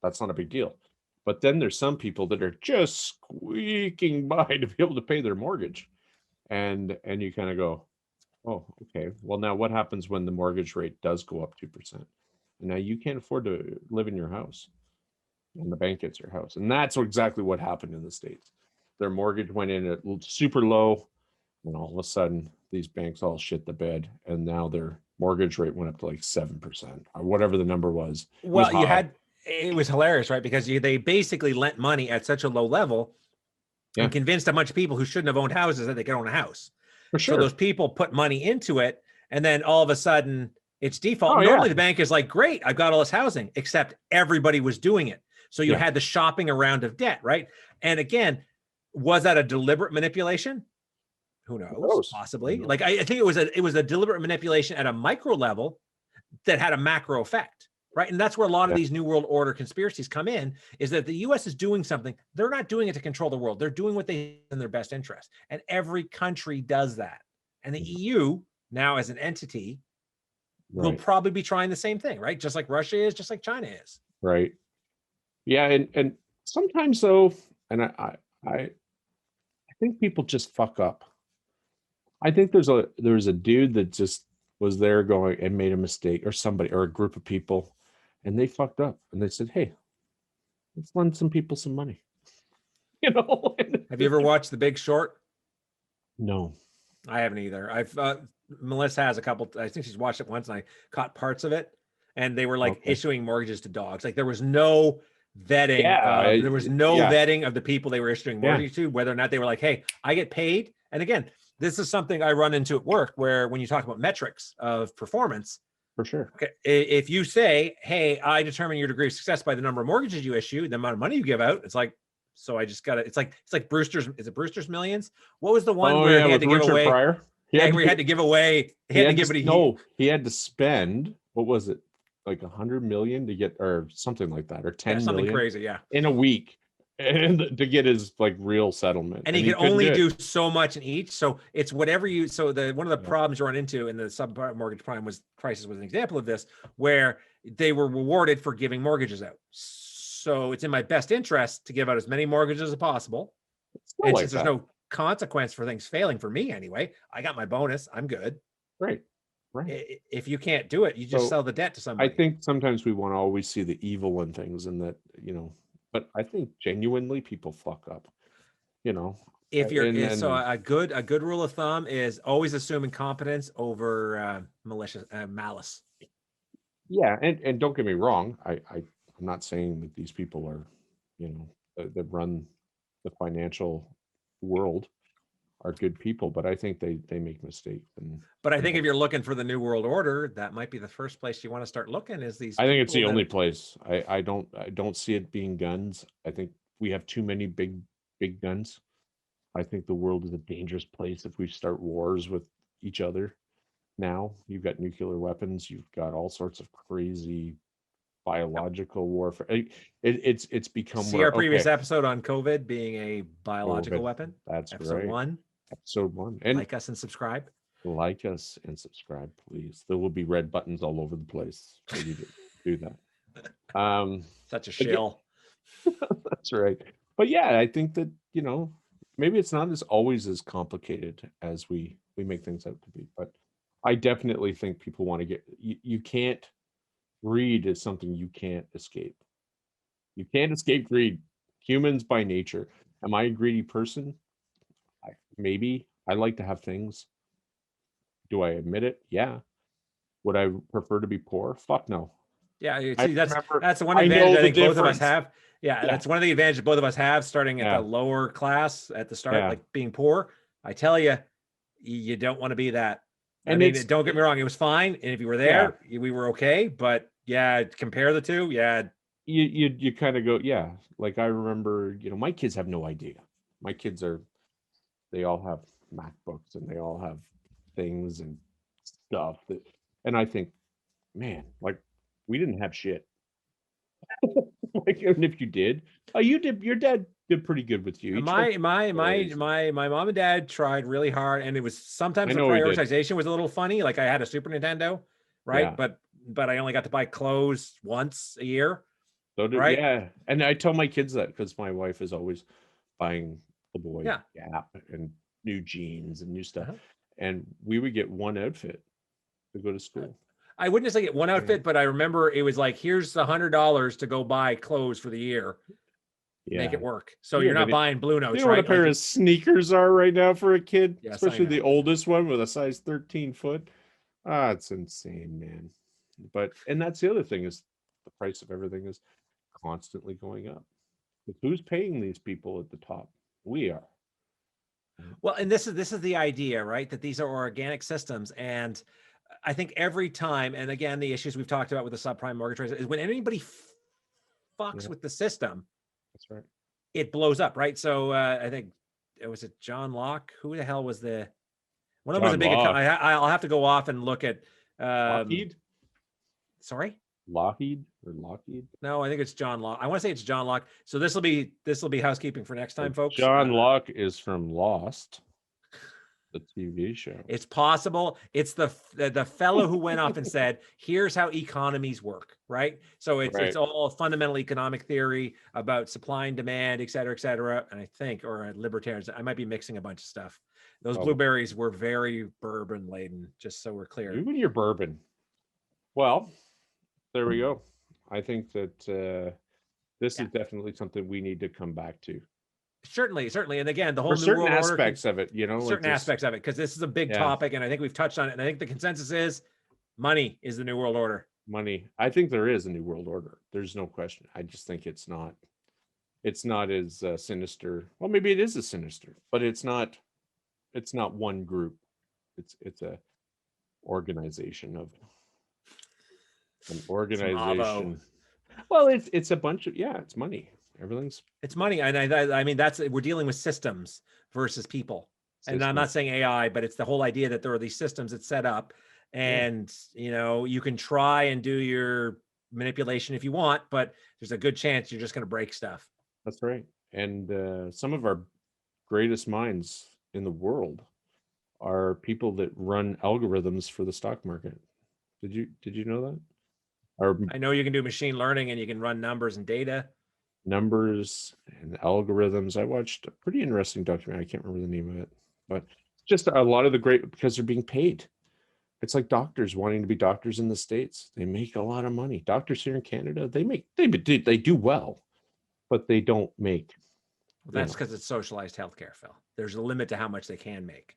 Speaker 1: that's not a big deal. But then there's some people that are just squeaking by to be able to pay their mortgage, and you kind of go, oh, okay. Well, now what happens when the mortgage rate does go up 2%? And now you can't afford to live in your house, and the bank gets your house. And that's exactly what happened in the States. Their mortgage went in at super low, and all of a sudden these banks all shit the bed, and now their mortgage rate went up to like 7% or whatever the number was.
Speaker 2: Well, it was hilarious, right? Because they basically lent money at such a low level and convinced a bunch of people who shouldn't have owned houses that they could own a house.
Speaker 1: For sure.
Speaker 2: So those people put money into it, and then all of a sudden It's default. Normally the bank is like, great, I've got all this housing, except everybody was doing it. So you had the shopping around of debt, right? And again, was that a deliberate manipulation? Who knows? Possibly. Like I think it was a deliberate manipulation at a micro level that had a macro effect, right? And that's where a lot of these New World Order conspiracies come in, is that the US is doing something. They're not doing it to control the world. They're doing what they in their best interest. And every country does that. And the EU now as an entity will probably be trying the same thing, right? Just like Russia is, just like China is.
Speaker 1: Right. Yeah. And sometimes though, and I think people just fuck up. I think there's a dude that just was there going and made a mistake, or somebody, or a group of people, and they fucked up and they said, hey, let's lend some people some money. You know?
Speaker 2: Have you ever watched The Big Short?
Speaker 1: No.
Speaker 2: I haven't either. I've Melissa has a couple. I think she's watched it once, and I caught parts of it. And they were like issuing mortgages to dogs. Like there was no vetting. There was no vetting of the people they were issuing mortgages to, whether or not they were like, "Hey, I get paid." And again, this is something I run into at work, where when you talk about metrics of performance,
Speaker 1: for sure.
Speaker 2: Okay, if you say, "Hey, I determine your degree of success by the number of mortgages you issue, the amount of money you give out," it's like. So I just got to, it's like Brewster's, is it Brewster's Millions? What was the one where he had to give away?
Speaker 1: Pryor?
Speaker 2: He had to give away. He
Speaker 1: had to spend, what was it? Like 100 million to get, or something like that, or 10
Speaker 2: something
Speaker 1: million
Speaker 2: crazy. Yeah.
Speaker 1: In a week, and to get his like real settlement.
Speaker 2: And he could only do so much in each. So it's whatever you, so one of the problems you run into in the subprime mortgage prime crisis was an example of this, where they were rewarded for giving mortgages out. So it's in my best interest to give out as many mortgages as possible. And since there's no consequence for things failing, for me anyway, I got my bonus. I'm good.
Speaker 1: Right.
Speaker 2: If you can't do it, you just sell the debt to somebody.
Speaker 1: I think sometimes we want to always see the evil in things, and that, but I think genuinely people fuck up,
Speaker 2: If you're so a good rule of thumb is always assume incompetence over malice.
Speaker 1: Yeah, and don't get me wrong, I'm not saying that these people are, that run the financial world are good people, but I think they make mistakes.
Speaker 2: But I think if you're looking for the New World Order, that might be the first place you want to start looking. Is these?
Speaker 1: I think it's the only place. I don't see it being guns. I think we have too many big guns. I think the world is a dangerous place if we start wars with each other. Now you've got nuclear weapons. You've got all sorts of crazy biological warfare. It's become.
Speaker 2: See our previous episode on COVID being a biological weapon.
Speaker 1: That's
Speaker 2: episode
Speaker 1: right. Episode 1.
Speaker 2: And like us and subscribe.
Speaker 1: Like us and subscribe, please. There will be red buttons all over the place. So you do that.
Speaker 2: Such a shill.
Speaker 1: That's right. But yeah, I think that maybe it's not always as complicated as we make things out to be. But I definitely think people want to get. You can't. Greed is something you can't escape. You can't escape greed. Humans by nature. Am I a greedy person? Maybe. I like to have things. Do I admit it? Yeah. Would I prefer to be poor? Fuck no.
Speaker 2: Yeah, see, that's the one advantage I think both of us have. Yeah, that's one of the advantages both of us have, starting at the lower class at the start, like being poor. I tell you, you don't want to be that. I mean, don't get me wrong, it was fine. And if you were there, we were okay. But compare the two.
Speaker 1: You kind of go, like I remember, my kids have no idea. My kids they all have MacBooks and they all have things and stuff and I think, man, like we didn't have shit. Like, and if you did, your dad did pretty good with you.
Speaker 2: My mom and dad tried really hard, and it was sometimes the prioritization was a little funny. Like I had a Super Nintendo, right?
Speaker 1: Yeah.
Speaker 2: But I only got to buy clothes once a year.
Speaker 1: So right? And I tell my kids that because my wife is always buying the boy Gap and new jeans and new stuff. And we would get one outfit to go to school.
Speaker 2: I wouldn't just get one outfit, but I remember it was like, here's $100 to go buy clothes for the year. Make it work. So you're not buying Blue Notes,
Speaker 1: you know what a pair of sneakers are right now for a kid? Yes, especially the oldest one with a size 13 foot. It's insane, man. And that's the other thing is the price of everything is constantly going up. But who's paying these people at the top? We are.
Speaker 2: Well, and this is the idea, right? That these are organic systems, and I think every time, and again, the issues we've talked about with the subprime mortgage rates is when anybody fucks with the system.
Speaker 1: That's right.
Speaker 2: It blows up, right? So I think it was John Locke. Who the hell was one of them was a big account. I'll have to go off and look at
Speaker 1: Lockheed.
Speaker 2: Sorry,
Speaker 1: Lockheed or Lockheed?
Speaker 2: No, I think it's John Locke. I want to say it's John Locke. So this will be housekeeping for next time, folks.
Speaker 1: John Locke is from Lost, the TV show.
Speaker 2: It's possible. It's the fellow who went off and said, "Here's how economies work." Right. So it's all fundamental economic theory about supply and demand, et cetera, et cetera. And I think, or libertarians, I might be mixing a bunch of stuff. Those blueberries were very bourbon laden, just so we're clear.
Speaker 1: Even your bourbon. Well, there we go. I think that this is definitely something we need to come back to.
Speaker 2: Certainly. And again, the whole
Speaker 1: New World aspects order, of it,
Speaker 2: certain aspects of it, because this is a big topic, and I think we've touched on it. And I think the consensus is money is the New World Order.
Speaker 1: Money. I think there is a New World Order. There's no question. I just think it's not as sinister. Well, maybe it is as sinister, but it's not one group. It's a organization of an organization. Well, it's a bunch of it's money. It's money.
Speaker 2: And I mean, we're dealing with systems versus people. And I'm not saying AI, but it's the whole idea that there are these systems that set up, and you can try and do your manipulation if you want, but there's a good chance you're just going to break stuff.
Speaker 1: That's right. And some of our greatest minds in the world are people that run algorithms for the stock market. Did you know that?
Speaker 2: I know you can do machine learning and you can run numbers and data.
Speaker 1: Numbers and algorithms. I watched a pretty interesting documentary. I can't remember the name of it, but just a lot of because they're being paid. It's like doctors wanting to be doctors in the States. They make a lot of money. Doctors here in Canada, they do well, but they don't make.
Speaker 2: Well, that's because it's socialized healthcare, Phil. There's a limit to how much they can make.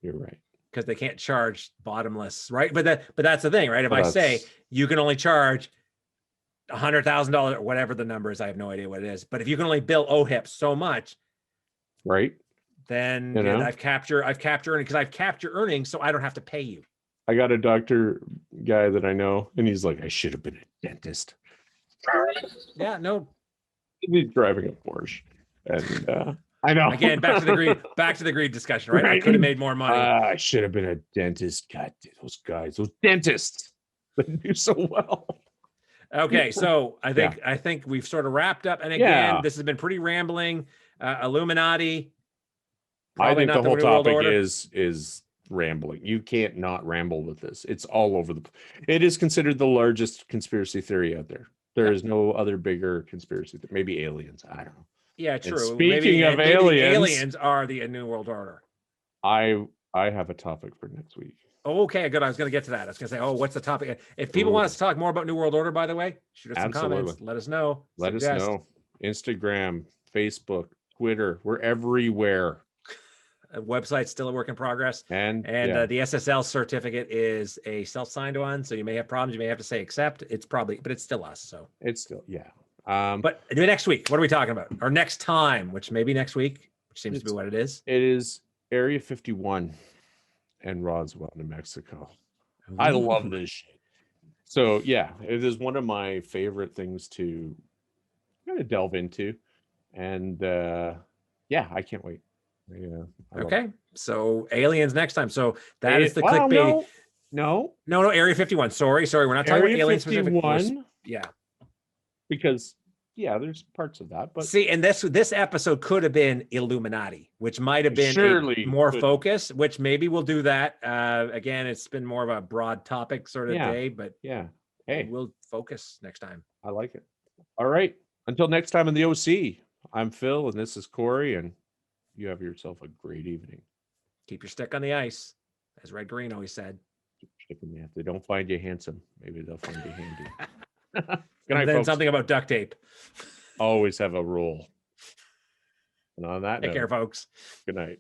Speaker 1: You're right.
Speaker 2: Because they can't charge bottomless, right? But that's the thing, right? If I say you can only charge $100,000, whatever the number is, I have no idea what it is. But if you can only bill OHIP so much,
Speaker 1: right?
Speaker 2: Then I've captured earnings, because I've captured earnings, so I don't have to pay you.
Speaker 1: I got a doctor guy that I know, and he's like, I should have been a dentist.
Speaker 2: Yeah, no.
Speaker 1: He's driving a Porsche, and I know.
Speaker 2: Again, back to the greed discussion, right? I could have made more money.
Speaker 1: I should have been a dentist. God, those dentists, they do so well.
Speaker 2: Okay, so I think we've sort of wrapped up. And again, this has been pretty rambling. Illuminati.
Speaker 1: I think the whole topic is rambling. You can't not ramble with this. It's all over it is considered the largest conspiracy theory out there. There is no other bigger conspiracy. Maybe aliens. I don't know.
Speaker 2: Yeah, true.
Speaker 1: And speaking of aliens,
Speaker 2: aliens are the New World Order.
Speaker 1: I have a topic for next week.
Speaker 2: Okay, good. I was going to get to that. I was going to say, what's the topic? If people want us to talk more about New World Order, by the way, shoot us some comments. Let us know.
Speaker 1: Let us know. Instagram, Facebook, Twitter, we're everywhere.
Speaker 2: Website's still a work in progress. And the SSL certificate is a self-signed one. So you may have problems. You may have to say accept. But it's still us. So
Speaker 1: it's still,
Speaker 2: but next week, what are we talking about? Or next time, which may be next week, which seems to be what it is.
Speaker 1: It is Area 51 and Roswell, New Mexico. Ooh. I love this shit. So it is one of my favorite things to kind of delve into. And I can't wait. Yeah.
Speaker 2: Okay. So aliens next time. So that is the clickbait.
Speaker 1: No.
Speaker 2: Area 51. Sorry. We're not talking about alien specific.
Speaker 1: Yeah. Because there's parts of that, but
Speaker 2: see, and this episode could have been Illuminati, which might have been more focus, which maybe we'll do that. Again, it's been more of a broad topic sort of day, but hey, we'll focus next time.
Speaker 1: I like it. All right. Until next time in the OC, I'm Phil and this is Corey, and you have yourself a great evening.
Speaker 2: Keep your stick on the ice, as Red Green always said.
Speaker 1: If they don't find you handsome, maybe they'll find you handy.
Speaker 2: Good night, and then folks. Something about duct tape.
Speaker 1: Always have a rule. And on that
Speaker 2: Take care, folks.
Speaker 1: Good night.